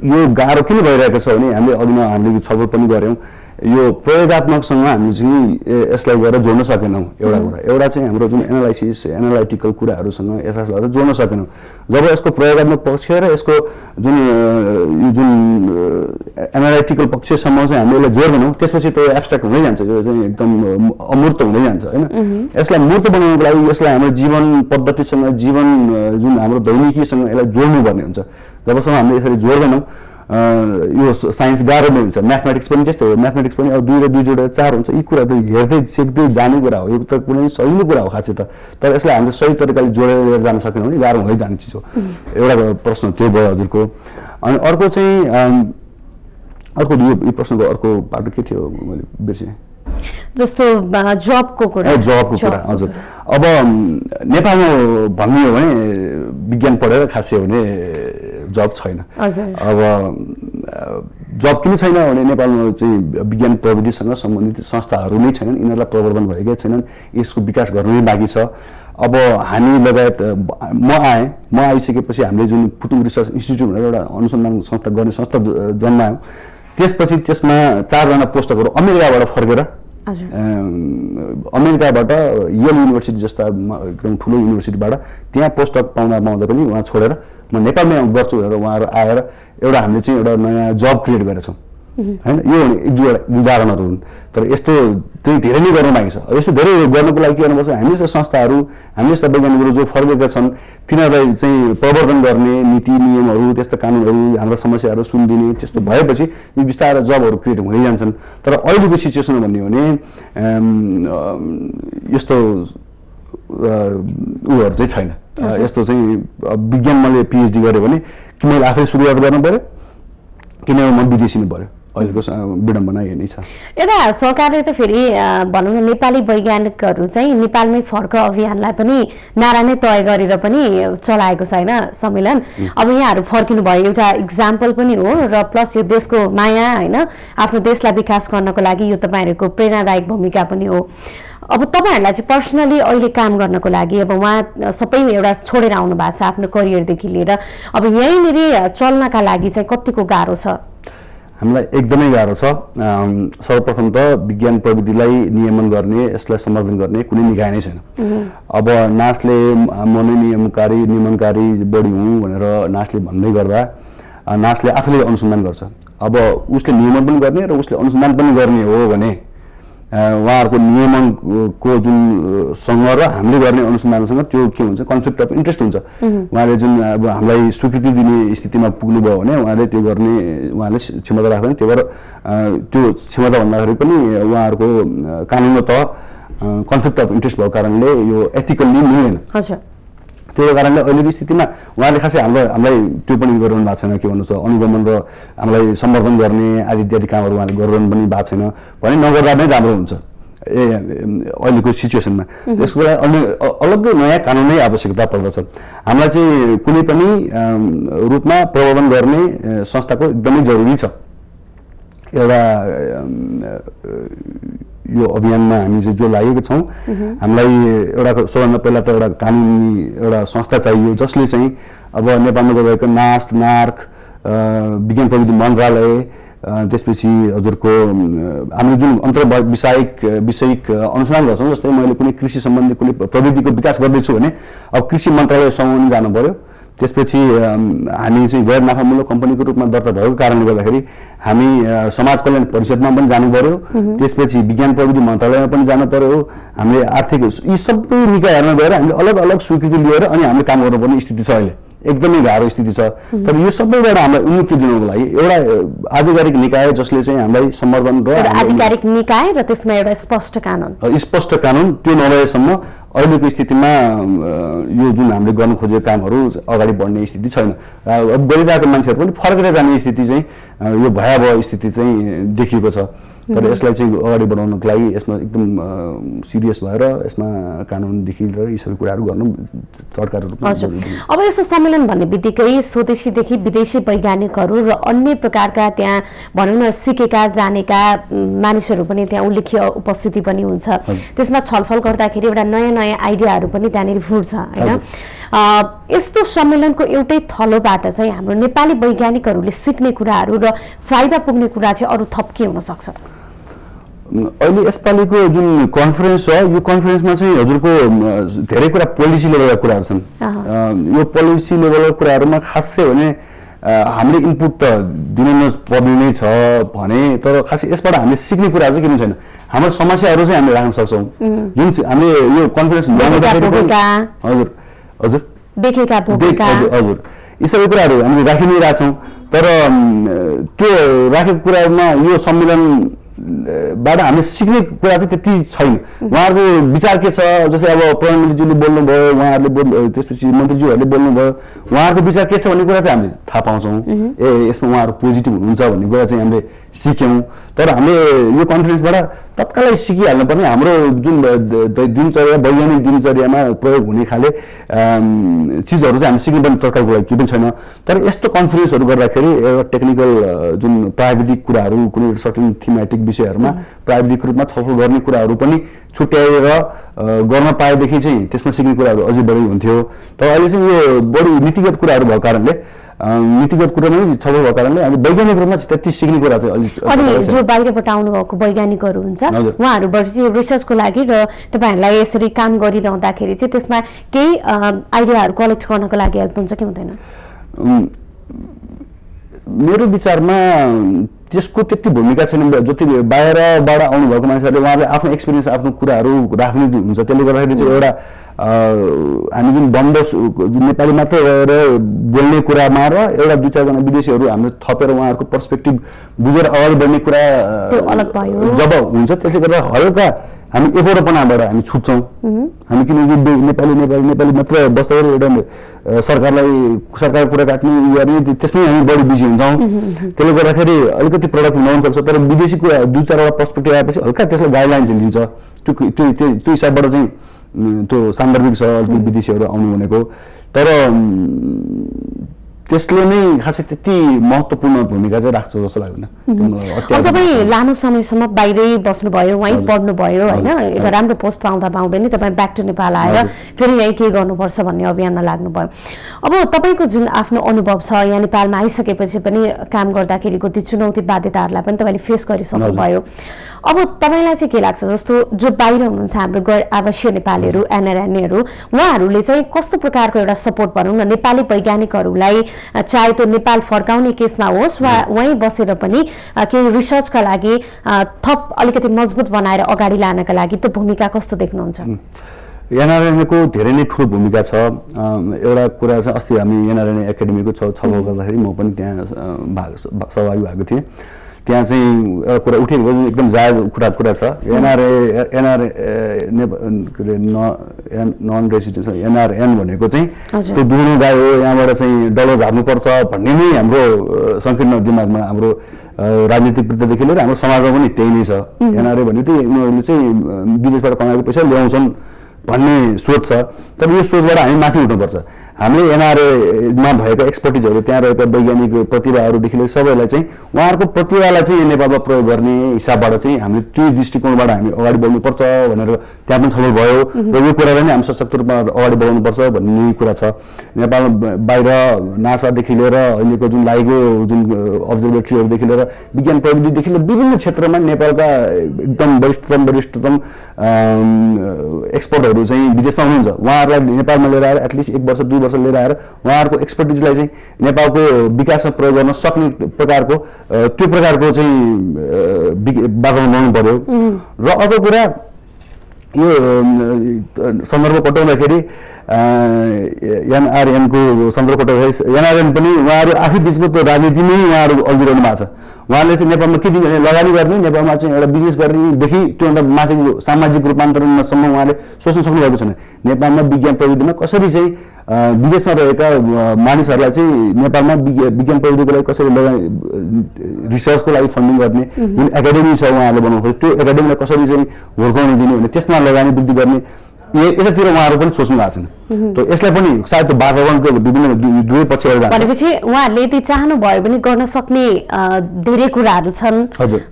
यो गाह्रो किन भइरहेको छ भने हामीले छलफल पनि गऱ्यौँ यो प्रयोगात्मकसँग हामीले चाहिँ यसलाई गरेर जोड्न सकेनौँ एउटा चाहिँ हाम्रो जुन एनालाइटिकल कुराहरूसँग यसलाई गरेर जोड्न सकेनौँ जब यसको प्रयोगात्मक पक्ष र यसको जुन एनालाइटिकल पक्षसम्म चाहिँ हामीले यसलाई जोड्दैनौँ त्यसपछि त्यो एब्स्ट्र्याक्ट हुँदै जान्छ यो चाहिँ एकदम अमूर्त हुँदै जान्छ होइन यसलाई मूर्त बनाउनको लागि यसलाई हाम्रो जीवन पद्धतिसँग जीवन जुन हाम्रो दैनिकीसँग यसलाई जोड्नुपर्ने हुन्छ जबसम्म हामीले यसरी जोड्दैनौँ यो साइन्स गाह्रो नै हुन्छ म्याथमेटिक्स पनि त्यस्तै हो म्याथमेटिक्स पनि अब 2 र 2 जोडेर 4 हुन्छ यी कुरा त हेर्दै सेक्दै जाने कुरा हो यो त कुनै सजिलो कुरा हो खासै त तर यसलाई हामीले सही तरिकाले जोडेर जान सकेनौँ भने गाह्रो हुँदै जाने चिज हो एउटा प्रश्न त्यो भयो हजुरको अनि अर्को चाहिँ यो प्रश्नको अर्को पाटो के थियो मैले बिर्सेँ जस्तो जबको कुरा हजुर अब नेपालमा भन्ने हो भने विज्ञान पढेर खासै भने जब छैन अब जब किन छैन भने नेपालमा चाहिँ विज्ञान प्रविधिसँग सम्बन्धित संस्थाहरू नै छैनन् यिनीहरूलाई प्रवर्धन भएकै छैनन् यसको विकास गर्नु नै बाँकी छ अब हामी लगायत म आइसकेपछि हामीले जुन पुतुङ रिसर्च इन्स्टिट्युट भनेर एउटा अनुसन्धान संस्था गर्ने संस्था जन्मायौँ त्यसपछि त्यसमा 4 जना पोस्टकहरू अमेरिकाबाट फर्केर अमेरिकाबाट येल युनिभर्सिटी जस्ता एकदम ठुलो युनिभर्सिटीबाट त्यहाँ पोस्टक पाउँदा पनि उहाँ छोडेर म नेपालमै गर्छु भनेर उहाँहरू आएर एउटा हामीले चाहिँ एउटा नयाँ जब क्रिएट गरेछौँ हैन यो एक दुईवटा उदाहरणहरू हुन् तर यस्तो चाहिँ धेरै नै गर्न बाँकी छ यस्तो धेरै गर्नको लागि के गर्नुपर्छ हामी जस्ता संस्थाहरू हामी जस्ता वैज्ञानिकहरू जो फर्केका छन् तिनीहरूलाई चाहिँ प्रवर्धन गर्ने नीति नियमहरू त्यस्ता कानुनहरू हाम्रा समस्याहरू सुनिदिने त्यस्तो भएपछि यी बिस्तारै जबहरू क्रिएट हुँदै जान्छन् तर अहिलेको सिचुएसन भन्ने हो भने यस्तो उयोहरू चाहिँ छैन यस्तो चाहिँ विज्ञानमा मैले पिएचडी गरेँ भने कि मैले आफै सुरुवात गर्नु पर्यो किनभने म विदेशिनु पर्यो अहिलेको विडम्बना यही नै छ यता सरकारले त फेरि भनौँ न नेपाली वैज्ञानिकहरू चाहिँ नेपालमै फर्क अभियानलाई पनि नारा नै तय गरेर पनि चलाएको छैन सम्मेलन अब यहाँहरू फर्किनु भयो एउटा इक्जाम्पल पनि हो र प्लस यो देशको माया होइन आफ्नो देशलाई विकास गर्नको लागि यो तपाईँहरूको प्रेरणादायक भूमिका पनि हो अब तपाईहरुलाई चाहिँ पर्सनली अहिले काम गर्नको लागि अब उहाँ सबै एउटा छोडेर आउनु भएको छ आफ्नो करियरदेखि लिएर अब यहीँनिर चल्नका लागि चाहिँ कतिको गाह्रो छ हामीलाई एकदमै गाह्रो छ सर्वप्रथम त विज्ञान प्रविधिलाई नियमन गर्ने यसलाई सम्वर्धन गर्ने कुनै निकाय नै छैन अब नासले म नै नियमनकारी बढी हुँ भनेर नासले भन्दै गर्दा नासले आफैले अनुसन्धान गर्छ अब उसले नियमन पनि गर्ने र उसले अनुसन्धान पनि गर्ने हो भने उहाँहरूको नियमनको जुन सँग र हामीले गर्ने अनुसन्धानसँग त्यो के हुन्छ कन्फ्लिक्ट अफ इन्ट्रेस्ट हुन्छ उहाँले जुन अब हामीलाई स्वीकृति दिने स्थितिमा पुग्नुभयो भने उहाँले त्यो गर्ने उहाँले क्षमता राख्दैन त्यो भएर त्यो क्षमता भन्दाखेरि पनि उहाँहरूको कानुनमा त कन्फ्लिक्ट अफ इन्ट्रेस्ट भएको कारणले यो एथिकल्ली मिल्दैन त्यो कारणले अहिलेको स्थितिमा उहाँले खासै हामीलाई त्यो पनि गरिरहनु भएको छैन के भन्नु छ अनुगमन र हामीलाई सम्वर्धन गर्ने आदि इत्यादि कामहरू उहाँले गरिरहनु पनि भएको छैन भने नगर्दा नै राम्रो हुन्छ अहिलेको सिचुएसनमा त्यसको लागि अलग्गै नयाँ कानुनै आवश्यकता पर्दछ हामीलाई चाहिँ कुनै पनि रूपमा प्रवर्धन गर्ने संस्थाको एकदमै जरुरी छ एउटा यो अभियानमा हामी चाहिँ जो लागेको छौँ हामीलाई एउटा सबभन्दा पहिला त एउटा कानुनी एउटा संस्था चाहियो जसले चाहिँ अब नेपालमा गएको नास्ट नार्क विज्ञान प्रविधि मन्त्रालय त्यसपछि हजुरको हामीले जुन विषयिक अनुसन्धान गर्छौँ जस्तै मैले कुनै कृषि सम्बन्धी कुनै प्रविधिको विकास गर्दैछु भने अब कृषि मन्त्रालयसँग पनि जानु पर्यो त्यसपछि हामी चाहिँ गैर नाफामूलक कम्पनीको रूपमा दर्ता भएको कारणले गर्दाखेरि हामी समाज कल्याण परिषदमा पनि जानु पर्यो त्यसपछि विज्ञान प्रविधि मन्त्रालयमा पनि जानु पर्यो हामीले आर्थिक यी सबै निकायहरूमा गएर हामीले अलग अलग स्वीकृति लिएर अनि हामीले काम गर्नुपर्ने स्थिति छ अहिले एकदमै गाह्रो स्थिति छ तर यो सबैबाट हामीलाई उन्मुक्ति दिनको लागि एउटा आधिकारिक निकाय जसले चाहिँ हामीलाई सम्वर्धन र आधिकारिक निकाय र त्यसमा एउटा स्पष्ट कानुन त्यो नभएसम्म अहिलेको स्थितिमा यो जुन हामीले गर्न खोजेको कामहरू अगाडि बढ्ने स्थिति छैन अब गरिरहेको मान्छेहरू पनि फर्केर जाने स्थिति चाहिँ यो भयावह स्थिति चाहिँ देखिएको छ तर यसलाई चाहिँ अगाडि बढाउनको लागि यसमा एकदम सिरियस भएर यसमा कानुनदेखि लिएर यी सबै कुराहरू गर्नु सरकारहरू अब यस्तो सम्मेलन भन्ने बित्तिकै स्वदेशीदेखि विदेशी वैज्ञानिकहरू र अन्य प्रकारका त्यहाँ भनौँ न सिकेका जानेका मानिसहरू पनि त्यहाँ उल्लेख्य उपस्थिति पनि हुन्छ त्यसमा छलफल गर्दाखेरि एउटा नयाँ नयाँ आइडियाहरू पनि त्यहाँनिर फुट्छ होइन यस्तो सम्मेलनको एउटै थलोबाट चाहिँ हाम्रो नेपाली वैज्ञानिकहरूले सिक्ने कुराहरू र फाइदा पुग्ने कुरा चाहिँ अरू थप के हुन सक्छ अहिले यसपालिको जुन कन्फरेन्स छ यो कन्फरेन्समा चाहिँ हजुरको धेरै कुरा पोलिसी लेभलका कुराहरू छन् यो पोलिसी लेभलका कुराहरूमा खास चाहिँ भने हामीले इनपुट त दिन पर्ने नै छ भने तर खास यसबाट हामीले सिक्ने कुरा चाहिँ किन छैन हाम्रो समस्याहरू चाहिँ हामीले राख्न सक्छौँ जुन हामीले यो कन्फरेन्स हजुर हजुर देखेका हजुर यी सबै कुराहरू हामीले राखि नै रहेछौँ तर त्यो राखेको कुरामा यो सम्मेलनबाट हामीले सिक्ने कुरा चाहिँ त्यति छैन उहाँहरूको विचार के छ जस्तै अब प्रधानमन्त्रीज्यूले बोल्नुभयो उहाँहरूले त्यसपछि मन्त्रीज्यूहरूले बोल्नुभयो उहाँहरूको विचार के छ भन्ने कुरा चाहिँ हामीले थाहा पाउँछौँ यसमा उहाँहरू पोजिटिभ हुनुहुन्छ भन्ने कुरा चाहिँ हामीले सिक्यौँ तर हामीले यो कन्फरेन्सबाट तत्कालै सिकिहाल्नु पर्ने हाम्रो जुन दिनचर्या वैज्ञानिक दिनचर्यामा प्रयोग हुने खाले चिजहरू चाहिँ हामी सिक्नुपर्ने तत्काल कुरा केही पनि छैन तर यस्तो कन्फरेन्सहरू गर्दाखेरि एउटा टेक्निकल जुन प्राविधिक कुराहरू कुनै सर्टेन थिमेटिक विषयहरूमा प्राविधिक रूपमा छलफल गर्ने कुराहरू पनि छुट्याएर गर्न पाएदेखि चाहिँ त्यसमा सिक्ने कुराहरू अझै बढी हुन्थ्यो तर अहिले चाहिँ यो बढी नीतिगत कुराहरू भएको कारणले नीतिगत कुरामा छलफल भएको कारणले हामी वैज्ञानिक रूपमा त्यति सिक्ने कुरा चाहिँ अनि जो बाहिरबाट आउनुभएको वैज्ञानिकहरू हुन्छ उहाँहरूबाट चाहिँ रिसर्चको लागि र तपाईँहरूलाई यसरी काम गरिरहँदाखेरि चाहिँ त्यसमा केही आइडियाहरू कलेक्ट गर्नको लागि हेल्प हुन्छ कि हुँदैन मेरो विचारमा त्यसको त्यति भूमिका छैन जति बाहिरबाट आउनुभएको मान्छेहरूले उहाँले आफ्नो एक्सपिरियन्स आफ्नो कुराहरू राख्ने हुन्छ त्यसले गर्दाखेरि चाहिँ एउटा हामी जुन बन्द नेपाली मात्र रहेर बोल्ने कुरामा र एउटा दुई चारजना विदेशीहरू हामीले थपेर उहाँहरूको पर्सपेक्टिभ बुझेर अगाडि बढ्ने कुरा जब हुन्छ त्यसले गर्दा हल्का हामी एकौटापनाबाट हामी छुट्छौँ हामी किनकि नेपाली मात्र बस्दा एउटा सरकारको कुरा काट्ने गर्ने त्यसमै हामी बढी बिजी हुन्छौँ त्यसले गर्दाखेरि अलिकति प्रडक्ट हुन सक्छ तर विदेशी कुरा दुई चारवटा पर्सपेक्टिभ आएपछि हल्का त्यसलाई गाइडलाइन चाहिँ दिन्छ त्यो हिसाबबाट चाहिँ त्यो सान्दर्भिक छ विदेशीहरू आउनु भनेको तर त्यसले नै खासै त्यति महत्त्वपूर्ण भूमिका चाहिँ राख्छ जस्तो लाग्दैन तपाईँ लामो समयसम्म बाहिरै बस्नुभयो वहीँ पढ्नुभयो होइन एउटा राम्रो पोस्ट पाउँदै नि तपाईँ ब्याक टु नेपाल आएर फेरि यहीँ के गर्नुपर्छ भन्ने अभियानमा लाग्नुभयो अब तपाईँको जुन आफ्नो अनुभव छ यहाँ नेपालमा आइसकेपछि पनि काम गर्दाखेरिको ती चुनौती बाध्यताहरूलाई पनि तपाईँले फेस गरिसक्नुभयो अब तपाईँलाई चाहिँ के लाग्छ जस्तो जो बाहिर हुनुहुन्छ हाम्रो गैर आवासीय नेपालीहरू एनआरएनएहरू उहाँहरूले चाहिँ कस्तो प्रकारको एउटा सपोर्ट भनौँ न नेपाली वैज्ञानिकहरूलाई चाहे त्यो नेपाल फर्काउने केसमा होस् वा वहीँ बसेर पनि केही रिसर्चका लागि थप अलिकति मजबुत बनाएर अगाडि लानका लागि त्यो भूमिका कस्तो देख्नुहुन्छ एनआरएनएको धेरै नै ठुलो भूमिका छ एउटा कुरा चाहिँ अस्ति हामी एनआरएन एकाडेमीको छलफल गर्दाखेरि म पनि त्यहाँ सहभागी भएको थिएँ त्यहाँ चाहिँ एउटा कुरा उठेको एकदम जायज कुरा छ नन रेसिडेन्स एनआरएन भनेको चाहिँ त्यो दुहुनु गयो यहाँबाट चाहिँ डलर झार्नुपर्छ भन्ने नै हाम्रो संकीर्ण दिमागमा हाम्रो राजनीतिक वृत्तिदेखि लिएर हाम्रो समाजमा पनि त्यही नै छ एनआरए भने चाहिँ उनीहरूले चाहिँ विदेशबाट कमाएको पैसा ल्याउँछन् भन्ने सोच छ तर यो सोचबाट हामी माथि उठ्नुपर्छ हामीले एनआरएमा भएका एक्सपर्टिजहरू त्यहाँ रहेका वैज्ञानिक प्रतिभाहरूदेखि लिएर सबैलाई चाहिँ उहाँहरूको प्रतिभालाई चाहिँ नेपालमा प्रयोग गर्ने हिसाबबाट चाहिँ हामीले त्यो दृष्टिकोणबाट हामी अगाडि बढ्नुपर्छ भनेर त्यहाँ पनि छलफल भयो र यो कुरालाई नै हामी सशक्त रूपमा अगाडि बढाउनुपर्छ भन्ने कुरा छ नेपालमा बाहिर नासादेखि लिएर अहिलेको जुन लागेको जुन अब्जर्भेटरीहरूदेखि लिएर विज्ञान प्रविधिदेखि लिएर विभिन्न क्षेत्रमा नेपालका एकदम वरिष्ठतम एक्सपर्टहरू चाहिँ विदेशमा हुनुहुन्छ उहाँहरूलाई नेपालमा लिएर आएर एटलिस्ट 1 वर्ष 2 वर्ष लिएर आएर उहाँहरूको एक्सपर्टिजलाई चाहिँ नेपालको विकासमा प्रयोग गर्न सक्ने प्रकारको त्यो प्रकारको चाहिँ वातावरण बनाउनु पर्यो र अर्को कुरा यो सन्दर्भ पठाउँदाखेरि एनआरएनको सन्दर्भ पठाउँदाखेरि एनआरएन पनि उहाँहरू आफै बिचको त्यो राजनीति नै उहाँहरू अल्झिरहनु भएको छ उहाँले चाहिँ नेपालमा के दिने लगानी गर्ने नेपालमा चाहिँ एउटा बिजनेस गर्नेदेखि त्योभन्दा माथिको सामाजिक रूपान्तरणसम्म उहाँले सोच्न सक्नु भएको छैन नेपालमा विज्ञान प्रविधिमा कसरी चाहिँ विदेशमा रहेका मानिसहरूलाई चाहिँ नेपालमा विज्ञान प्रविधिको लागि कसरी रिसर्चको लागि फन्डिङ गर्ने जुन एकाडेमी छ उहाँहरूले बनाउनु खोज्यो त्यो एकाडेमीलाई कसरी चाहिँ हुर्काउन दिने भने त्यसमा लगानी वृद्धि गर्ने यतातिर उहाँहरू पनि सोच्नु भएको छैन। त यसलाई पनि सायद वातावरणको विभिन्न दुवै पक्षबाट जान्छ। भनेपछि उहाँहरूले यदि चाहनु भयो भने गर्न सक्ने धेरै कुराहरू छन्,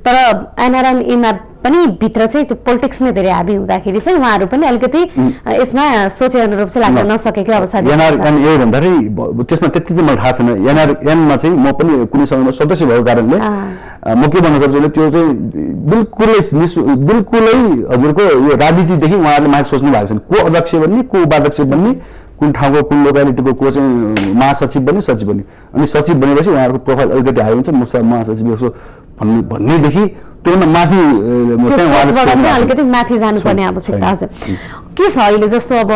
तर एनआरएनएमा पनि भित्र चाहिँ त्यो पोलिटिक्स नै धेरै हाबी हुँदाखेरि चाहिँ उहाँहरू पनि अलिकति यसमा सोचे अनुरूप चाहिँ लाग्न नसकेको अवस्था देखिन्छ। एनआरएनए भन्दाखेरि त्यसमा त्यति चाहिँ मलाई थाहा छैन। एनआरएनमा चाहिँ म पनि कुनै समयमा सदस्य भएको कारणले म के भन्न सक्छु भने त्यो चाहिँ बिल्कुलै हजुरको यो राजनीतिदेखि उहाँहरूले माथि सोच्नु भएको छैन। को अध्यक्ष बन्ने, को उपाध्यक्ष बन्ने, कुन ठाउँको कुन लोकालिटीको को चाहिँ महासचिव बन्ने, सचिव बन्ने, अनि सचिव बनेपछि उहाँहरूको प्रोफाइल अलिकति हाई हुन्छ। महासचिव भन्नेदेखि त्योभन्दा माथि अलिकति माथि जानुपर्ने आवश्यकता छ। के छ अहिले जस्तो अब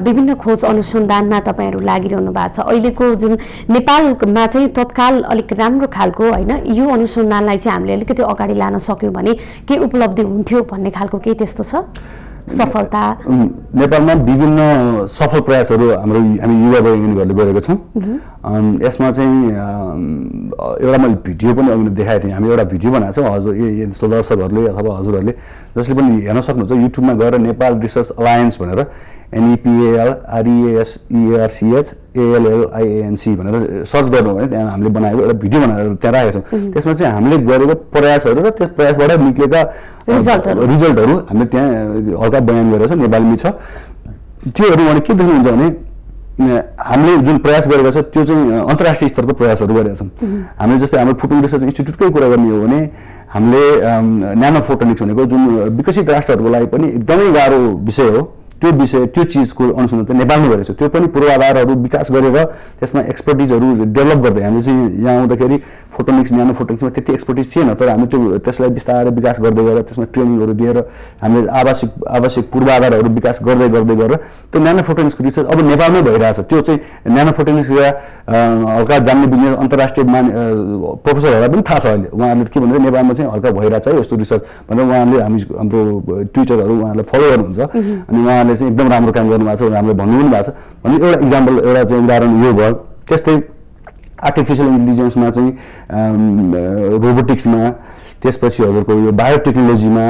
विभिन्न खोज अनुसन्धानमा तपाईँहरू लागिरहनु भएको छ, अहिलेको जुन नेपालमा चाहिँ तत्काल अलिक राम्रो खालको होइन यो अनुसन्धानलाई चाहिँ हामीले अलिकति अगाडि लान सक्यौँ भने के उपलब्धि हुन्थ्यो भन्ने खालको केही त्यस्तो छ सफलता? नेपालमा विभिन्न सफल प्रयासहरू हामी युवा वैज्ञानिकहरूले गरेका छौँ। यसमा चाहिँ एउटा मैले भिडियो पनि अघि देखाएको थिएँ। हामी एउटा भिडियो बनाएको छौँ, हजुर दर्शकहरूले अथवा हजुरहरूले जसले पनि हेर्न सक्नुहुन्छ युट्युबमा गएर नेपाल रिसर्च अलायन्स भनेर NEPALRESERCHALLIANC भनेर सर्च गर्नु भने त्यहाँ हामीले बनाएको एउटा भिडियो बनाएर त्यहाँ राखेको छौँ। त्यसमा चाहिँ हामीले गरेको प्रयासहरू र त्यस प्रयासबाट निक्लेका रिजल्टहरू हामीले त्यहाँ हल्का बयान गरेका छौँ, नेपालीमै छ। त्योहरू भने के देख्नुहुन्छ भने हामीले जुन प्रयास गरेका छौँ त्यो चाहिँ अन्तर्राष्ट्रिय स्तरको प्रयासहरू गरेका छौँ। हामीले जस्तै हाम्रो फुटबल रिसर्च इन्स्टिट्युटकै कुरा गर्ने हो भने हामीले न्यानो फोटोनिक्स भनेको जुन विकसित राष्ट्रहरूको लागि पनि एकदमै गाह्रो विषय हो, त्यो चिजको अनुसन्धान चाहिँ नेपालमै गरेको छ। त्यो पनि पूर्वाधारहरू विकास गरेर त्यसमा एक्सपर्टिजहरू डेभलप गर्दै हामीले चाहिँ यहाँ आउँदाखेरि फोटोनिक्स न्यानो फोटोनिक्समा त्यति एक्सपर्टिज थिएन, तर हामी त्यसलाई बिस्तारै विकास गर्दै गएर त्यसमा ट्रेनिङहरू दिएर हामीले आवश्यक पूर्वाधारहरू विकास गर्दै गरेर त्यो न्यानो फोटोनिक्सको रिसर्च अब नेपालमै भइरहेछ। त्यो चाहिँ न्यानो फोटोनिक्सका हल्का जान्ने बुझ्ने अन्तर्राष्ट्रिय प्रोफेसरहरूलाई पनि थाहा छ अहिले। उहाँहरूले के भन्नुहुन्छ नेपालमा चाहिँ हल्का भइरहेछ है यस्तो रिसर्च भनेर उहाँहरूले हाम्रो ट्विटरहरू उहाँहरूले फलो गर्नुहुन्छ अनि उहाँहरूले चाहिँ एकदम राम्रो काम गर्नुभएको छ, हामीले भन्नु पनि भएको छ भन्ने एउटा इक्जाम्पल एउटा चाहिँ उदाहरण यो भयो। त्यस्तै आर्टिफिसियल इन्टेलिजेन्समा चाहिँ रोबोटिक्समा, त्यसपछि हजुरको यो बायोटेक्नोलोजीमा,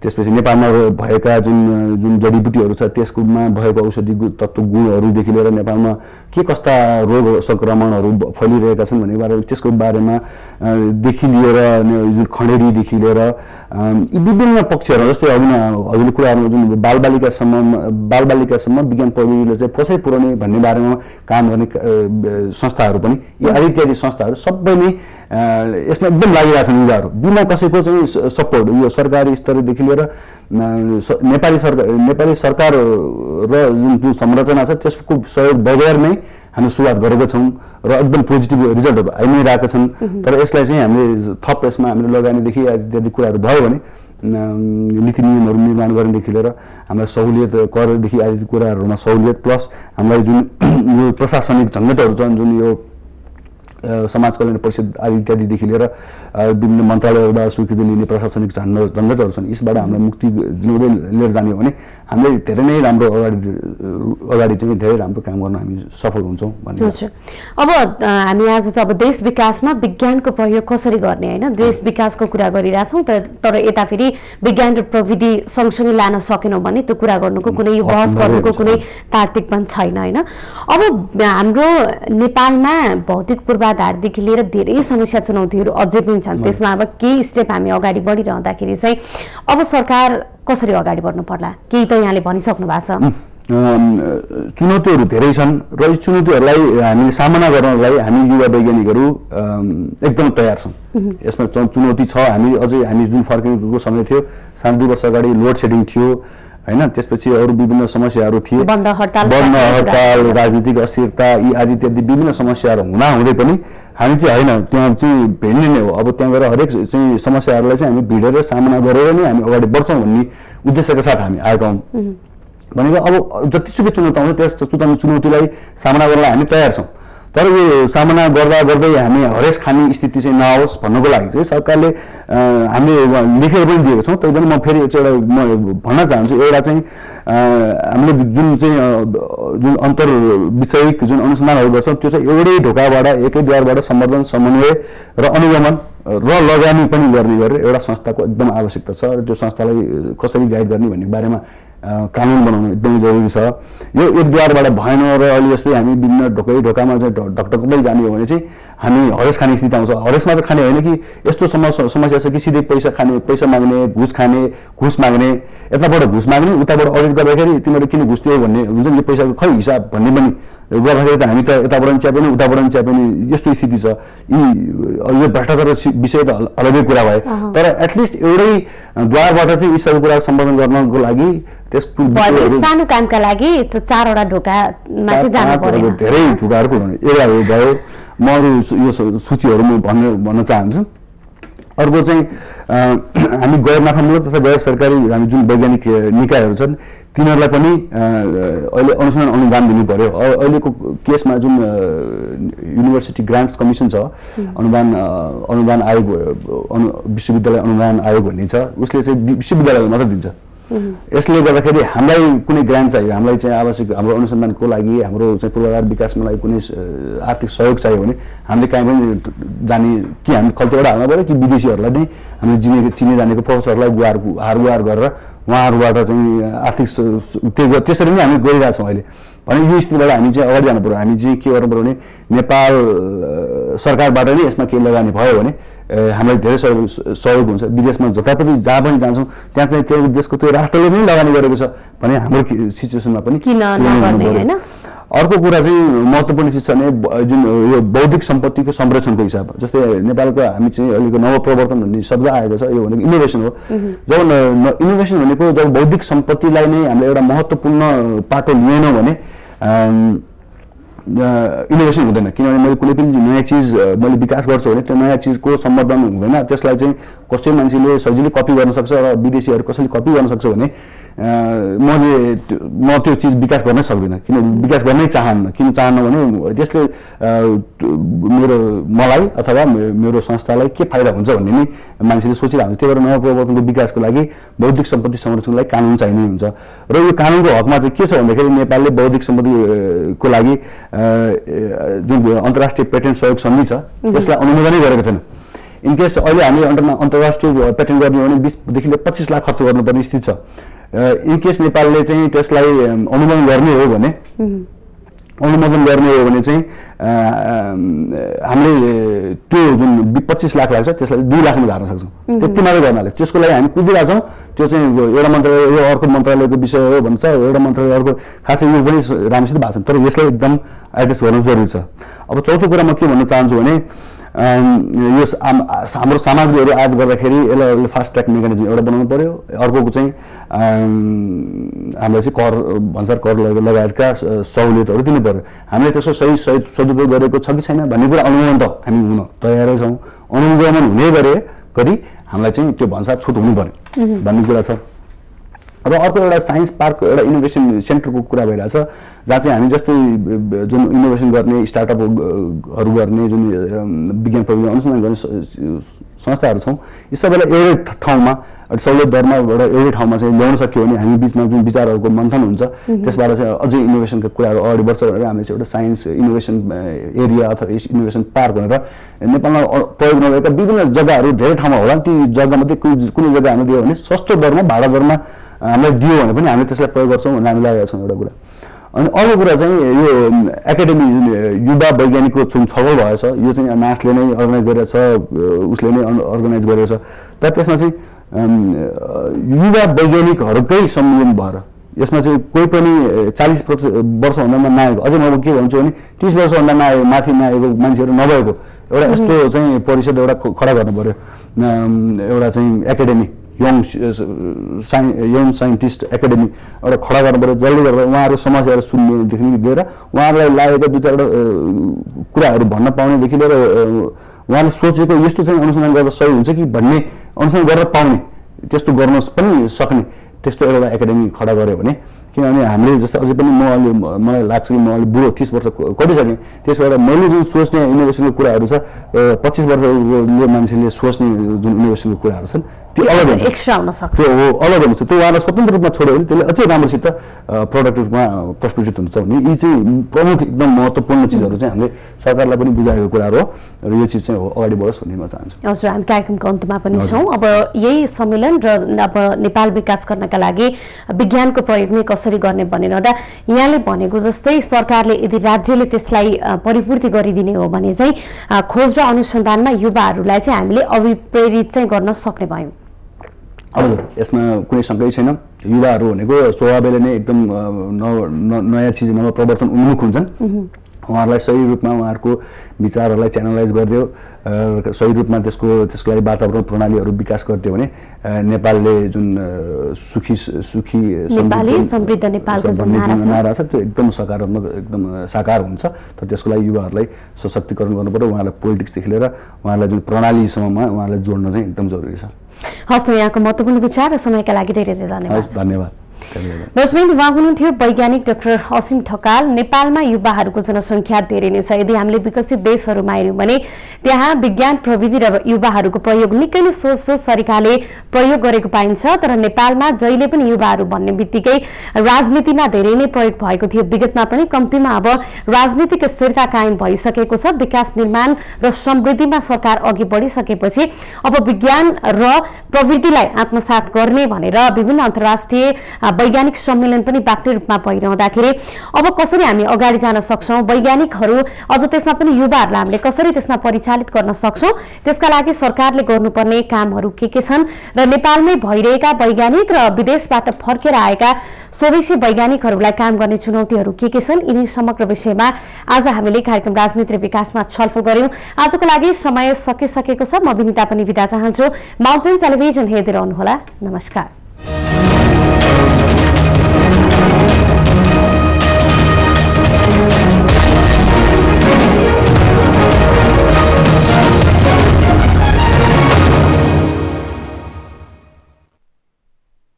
त्यसपछि नेपालमा भएका जुन जडीबुटीहरू छ त्यसकोमा भएको औषधि तत्त्व गुणहरूदेखि लिएर नेपालमा के कस्ता रोग सङ्क्रमणहरू फैलिरहेका छन् भन्ने बारेमा त्यसको बारेमा देखि लिएर जुन खडेरीदेखि लिएर यी विभिन्न पक्षहरू जस्तै हजुरले कुराहरू जुन बालबालिकासम्म विज्ञान प्रविधिले चाहिँ कसरी पुर्याउने भन्ने बारेमा काम गर्ने संस्थाहरू पनि यी इत्यादि संस्थाहरू सबै नै यसमा एकदम लागिरहेका छन्। युवाहरू बिना कसैको चाहिँ सपोर्ट यो सरकारी स्तरदेखि लिएर नेपाली सरकार र जुन संरचना छ त्यसको सहयोग बगैर नै हामी सुरुवात गरेका छौँ र एकदम पोजिटिभ रिजल्टहरू आइ नै रहेका छन्। तर यसलाई चाहिँ हामीले थप यसमा हामीले लगानीदेखि इत्यादि कुराहरू भयो भने नीति नियमहरू निर्माण गर्नेदेखि लिएर हामीलाई सहुलियत करदेखि आदि कुराहरूमा सहुलियत प्लस हामीलाई जुन यो प्रशासनिक झन्झटहरू छन् जुन यो समाज कल्याण परिषद आदि इत्यादिदेखि लिएर विभिन्न मन्त्रालयहरूबाट स्वीकृति लिने प्रशासनिक झन्झटहरू छन् यसबाट हामीलाई मुक्ति दिँदै लिएर जाने हो भने हामीले धेरै नै राम्रो अगाडि चाहिँ धेरै राम्रो काम गर्न हामी सफल हुन्छौँ भन्ने। अब हामी आज त अब देश विकासमा विज्ञानको प्रयोग कसरी गर्ने होइन देश विकासको कुरा गरिरहेछौँ तर यता फेरि विज्ञान र प्रविधि सँगसँगै लान सकेनौँ भने त्यो कुरा गर्नुको कुनै बहस गर्नुको कुनै तार्किक पनि छैन होइन। अब हाम्रो नेपालमा भौतिक पूर्वाधारदेखि लिएर धेरै समस्या चुनौतीहरू अझै पनि छन्, त्यसमा अब केही स्टेप हामी अगाडि बढिरहँदाखेरि चाहिँ अब सरकार कसरी अगाडि बढ्नु पर्ला केही त यहाँले भनिसक्नु भएको छ। चुनौतीहरू धेरै छन् र यी चुनौतीहरूलाई हामीले सामना गर्नलाई हामी युवा वैज्ञानिकहरू एकदम तयार छौँ। यसमा चुनौती छ, हामी जुन फर्किनुको समय थियो 7-2 वर्ष अगाडि लोड सेडिङ थियो होइन, त्यसपछि अरू विभिन्न समस्याहरू थिए, बन्द हडताल राजनीतिक अस्थिरता यी आदि इत्यादि विभिन्न समस्याहरू हुँदै पनि हामी चाहिँ होइन त्यहाँ चाहिँ भिड्ने नै हो। अब त्यहाँ गएर हरेक चाहिँ समस्याहरूलाई चाहिँ हामी भिडेर सामना गरेर नै हामी अगाडि बढ्छौँ भन्ने उद्देश्यका साथ हामी आएका हौँ। भनेको अब जतिसुकै चुनौती आउँछ त्यस चुनौतीलाई सामना गर्नलाई हामी तयार छौँ। तर यो सामना गर्दा गर्दै हामी हरेस खाने स्थिति चाहिँ नआओस् भन्नको लागि चाहिँ सरकारले हामीले लेखेर पनि दिएको छौँ। तैपनि म फेरि एउटा म भन्न चाहन्छु, एउटा चाहिँ हामीले जुन अन्तर विषयिक जुन अनुसन्धानहरू गर्छौँ त्यो चाहिँ एउटै ढोकाबाट एकै द्वारबाट सम्वर्धन समन्वय र अनुगमन र लगानी पनि गर्ने गरेर एउटा संस्थाको एकदम आवश्यकता छ र त्यो संस्थालाई कसरी गाइड गर्ने भन्ने बारेमा कानुन बनाउनु एकदमै जरुरी छ। यो एक द्वारबाट भएन र अहिले जस्तै हामी विभिन्न ढोकामा चाहिँ ढकढकै जाने हो भने चाहिँ हामी हरेस खाने स्थिति आउँछ। हरेस मात्र खाने होइन कि यस्तो समस्या छ कि सिधै पैसा खाने, पैसा माग्ने, घुस माग्ने, यताबाट घुस माग्ने, उताबाट अडिट गर्दाखेरि तिमीहरू किन घुस दियो भन्ने हुन्छ नि, यो पैसाको खै हिसाब भन्ने पनि गर्दाखेरि त हामी त यताबाट पनि च्यापेन उताबाट पनि च्यापेन, यस्तो स्थिति छ। यो भ्रष्टाचारको विषय त अलग्गै कुरा भयो, तर एटलिस्ट एउटै द्वारबाट चाहिँ यी सबै कुरा सम्बोधन गर्नको लागि सानो कामका लागि 4वटा ढोकामा चाहिँ जानु पर्यो। धेरै ढोकाहरूको एउटा भयो। म यो सूचीहरू म भन्न चाहन्छु। अर्को चाहिँ हामी गैर नाफामूलक तथा गैर सरकारी हामी जुन वैज्ञानिक निकायहरू छन् तिनीहरूलाई पनि अहिले अनुसन्धान अनुदान दिनु पर्यो। अहिलेको केसमा जुन युनिभर्सिटी ग्रान्ट्स कमिसन छ, अनुदान आयोग, विश्वविद्यालय अनुदान आयोग भन्ने छ, उसले चाहिँ विश्वविद्यालयलाई मात्र दिन्छ। यसले गर्दाखेरि हामीलाई कुनै ग्रान्ट चाहियो, हामीलाई चाहिँ आवश्यक हाम्रो अनुसन्धानको लागि, हाम्रो चाहिँ पूर्वाधार विकासमा लागि कुनै आर्थिक सहयोग चाहियो भने हामीले कहीँ पनि जाने कि हामी खल्तीबाट हाल्नु पऱ्यो कि विदेशीहरूलाई नै हामीले चिने जानेको प्रोफेसरलाई गुहार गरेर उहाँहरूबाट चाहिँ आर्थिक त्यसरी नै हामी गरिरहेछौँ अहिले। भने यो स्थितिबाट हामी चाहिँ अगाडि जानु पऱ्यो। हामी चाहिँ के गर्नु पऱ्यो भने नेपाल सरकारबाट नै यसमा केही लगानी भयो भने हामीलाई धेरै सहयोग हुन्छ। विदेशमा जताततै जहाँ पनि जान्छौँ त्यहाँ चाहिँ त्यो देशको त्यो राष्ट्रले पनि लगानी गरेको छ भने हाम्रो सिचुएसनमा पनि किन नगर्ने हैन। अर्को कुरा चाहिँ महत्त्वपूर्ण चिज छ भने जुन यो बौद्धिक सम्पत्तिको संरक्षणको हिसाब, जस्तै नेपालको हामी चाहिँ अहिलेको नवप्रवर्तन भन्ने शब्द आएको छ, यो भनेको इनोभेसन हो। जब इनोभेसन भनेको जब बौद्धिक सम्पत्तिलाई नै हामीले एउटा महत्त्वपूर्ण पाटो लिएनौँ भने इनोभेसन हुँदैन। किनभने मैले कुनै पनि नयाँ चिज मैले विकास गर्छु भने त्यो नयाँ चिजको सम्वर्धन हुँदैन, त्यसलाई चाहिँ कसै मान्छेले सजिलै कपी गर्न सक्छ र विदेशीहरू कसैले कपी गर्न सक्छ भने म त्यो चिज विकास गर्नै सक्दिनँ। किन विकास गर्नै चाहन्न, किन चाहन्न भने त्यसले मलाई अथवा मेरो संस्थालाई के फाइदा हुन्छ भन्ने नै मान्छेले सोचिरहेको हुन्छ। त्यही भएर नवप्रवर्तनको विकासको लागि बौद्धिक सम्पत्ति संरक्षणको लागि कानुन चाहिने हुन्छ। र यो कानुनको हकमा चाहिँ के छ भन्दाखेरि नेपालले बौद्धिक सम्पत्तिको लागि जुन अन्तर्राष्ट्रिय पेटेन्ट सहयोग सन्धि छ त्यसलाई अनुमोदनै गरेको छैन। इनकेस अहिले हामीले अन्तर्राष्ट्रिय पेटेन्ट गर्ने हो भने 20 देखि 25 लाख खर्च गर्नुपर्ने स्थिति छ। इनकेस नेपालले चाहिँ त्यसलाई अनुमोदन गर्ने हो भने चाहिँ हामीले त्यो जुन 25 लाख लाग्छ त्यसलाई 2 लाखमा झार्न सक्छौँ। त्यति मात्रै गर्नाले त्यसको लागि हामी कुदिरहेछौँ। त्यो चाहिँ एउटा मन्त्रालय यो अर्को मन्त्रालयको विषय हो भन्छ, एउटा मन्त्रालय अर्को, खासै यो पनि राम्रोसित भएको छ, तर यसलाई एकदम एड्रेस गर्नु जरुरी छ। अब चौथो कुरा म के भन्न चाहन्छु भने यो हाम्रो सामग्रीहरू आयात गर्दाखेरि यसलाई फास्ट ट्र्याक मेकानिजम एउटा बनाउनु पर्यो। अर्को चाहिँ हामीलाई चाहिँ कर भन्सार कर लगायतका सहुलियतहरू दिनु पर्यो। हामीले त्यसको सही सदुपयोग गरेको छ कि छैन भन्ने कुरा अनुगमन त हामी हुन तयारै छौँ। अनुगमन हुने गरी हामीलाई चाहिँ त्यो भन्सार छुट हुनु पर्यो भन्ने कुरा छ। र अर्को एउटा साइन्स पार्क, एउटा इनोभेसन सेन्टरको कुरा भइरहेछ, जहाँ चाहिँ हामी जस्तै जुन इनोभेसन गर्ने स्टार्टअपहरू गर्ने जुन विज्ञान प्रविधि अनुसन्धान गर्ने संस्थाहरू छौँ, यी सबैलाई एउटै ठाउँमा सहुलियत दरमा एउटै ठाउँमा चाहिँ ल्याउन सक्यो भने हामी बिचमा जुन विचारहरूको मन्थन हुन्छ त्यसबाट चाहिँ अझै इनोभेसनका कुराहरू अगाडि बढ्छ भनेर हामीले चाहिँ एउटा साइन्स इनोभेसन एरिया अथवा इनोभेसन पार्क भनेर नेपालमा प्रयोग नभएका विभिन्न जग्गाहरू धेरै ठाउँमा होला। ती जग्गामध्ये कुनै जग्गा हामी दियो भने सस्तो दरमा भाडा दरमा हामीलाई दियो भने पनि हामीले त्यसलाई प्रयोग गर्छौँ भनेर हामी लागेका छौँ एउटा कुरा। अनि अर्को कुरा चाहिँ यो एकाडेमी जुन युवा वैज्ञानिकको जुन छलफल भएको छ, यो चाहिँ नासले नै अर्गनाइज गरेको छ, उसले नै अर्गनाइज गरेको छ। तर त्यसमा चाहिँ युवा वैज्ञानिकहरूकै सम्मेलन भएर यसमा चाहिँ कोही पनि 40 वर्षभन्दा नआएको, अझै म के भन्छु भने 30 वर्षभन्दा माथि नआएको मान्छेहरू नभएको एउटा यस्तो चाहिँ परिषद एउटा खडा गर्नु पर्यो। एउटा चाहिँ एकाडेमी यङ साइन्टिस्ट एकाडेमी एउटा खडा गर्नु पर्यो, जसले गर्दा उहाँहरू समस्याहरू सुन्नेदेखि लिएर उहाँहरूलाई लागेका 2-4 कुराहरू भन्न पाउनेदेखि लिएर उहाँले सोचेको यस्तो चाहिँ अनुसन्धान गर्दा सही हुन्छ कि भन्ने, अनुसन्धान गरेर पाउने, त्यस्तो गर्न पनि सक्ने त्यस्तो एउटा एकाडेमी खडा गर्यो भने किनभने हामीले जस्तो अझै पनि मलाई लाग्छ कि म अलि बुढो 30 वर्ष कटिसकेँ त्यसबाट मैले जुन सोच्ने इनोभेसनको कुराहरू छ 25 वर्षको मान्छेले सोच्ने जुन इनोभेसनको कुराहरू छन् त्यो अलग एक्स्ट्रा हुन सक्छ हो अलग हुन्छ त्यो उहाँलाई स्वतन्त्र रूपमा छोड्यो भने त्यसले अझै राम्रोसित प्रोडक्ट रूपमा प्रस्फुटित हुन्छ भने यी चाहिँ प्रमुख एकदम महत्त्वपूर्ण चिजहरू चाहिँ हामीले सरकारलाई पनि बुझाएको कुराहरू हो र यो चिज चाहिँ अगाडि बढोस् भन्ने म चाहन्छु। हजुर हामी कार्यक्रमको अन्त्यमा पनि छौँ। अब यही सम्मेलन र अब नेपाल विकास गर्नका लागि विज्ञानको प्रयोग नै कसरी गर्ने भन्ने रहँदा यहाँले भनेको जस्तै सरकारले यदि राज्यले त्यसलाई परिपूर्ति गरिदिने हो भने चाहिँ खोज र अनुसन्धानमा युवाहरूलाई चाहिँ हामीले अभिप्रेरित चाहिँ गर्न सक्ने भयौँ। हजुर यसमा कुनै शङ्कै छैन। युवाहरू भनेको स्वभावले नै एकदम नयाँ चिज नयाँ प्रवर्तन उन्मुख हुन्छन्। उहाँहरूलाई सही रूपमा उहाँहरूको विचारहरूलाई च्यानलाइज गरिदियो सही रूपमा त्यसको लागि वातावरण प्रणालीहरू विकास गरिदियो भने नेपालले जुन सुखी समृद्ध नेपालको जुन नारा छ त्यो एकदम सकारात्मक एकदम साकार हुन्छ। तर त्यसको लागि युवाहरूलाई सशक्तिकरण गर्नुपर्यो उहाँहरूलाई पोलिटिक्सदेखि लिएर उहाँहरूलाई जुन प्रणालीसम्ममा उहाँहरूलाई जोड्न चाहिँ एकदम जरुरी छ। हस् त यहाँको महत्त्वपूर्ण विचार र समयका लागि धेरै धेरै धन्यवाद। धन्यवाद। दर्शक उहाँ हुनुहुन्थ्यो वैज्ञानिक डाक्टर असीम ढकाल। नेपालमा युवाहरूको जनसङ्ख्या धेरै नै छ। यदि हामीले विकसित देशहरूमा हेऱ्यौँ भने त्यहाँ विज्ञान प्रविधि र युवाहरूको प्रयोग निकै नै सोचबुझ तरिकाले प्रयोग गरेको पाइन्छ। तर नेपालमा जहिले पनि युवाहरू भन्ने बित्तिकै राजनीतिमा धेरै नै प्रयोग भएको थियो। विगतमा पनि कम्तीमा अब राजनीतिक स्थिरता कायम भइसकेको छ। विकास निर्माण र समृद्धिमा सरकार अघि बढिसकेपछि अब विज्ञान र प्रविधिलाई आत्मसात गर्ने भनेर विभिन्न अन्तर्राष्ट्रिय वैज्ञानिक सम्मेलन पनि बाक्लै रूपमा भइरहँदाखेरि अब कसरी हामी अगाडि जान सक्छौँ, वैज्ञानिकहरू अझ त्यसमा पनि युवाहरूलाई हामीले कसरी त्यसमा परिचालित गर्न सक्छौँ, त्यसका लागि सरकारले गर्नुपर्ने कामहरू के छन् र नेपालमै भइरहेका वैज्ञानिक र विदेशबाट फर्केर आएका स्वदेशी वैज्ञानिकहरूलाई काम गर्ने चुनौतीहरू के छन्, यिनी समग्र विषयमा आज हामीले कार्यक्रम राजनीति र विकासमा छलफल गर्यौं। आजको लागि समय सकिसकेको छ। म बिनिता पनि बिदा चाहन्छु। माउन्टेन टेलिभिजन हेर्दै रहनुहोला। नमस्कार।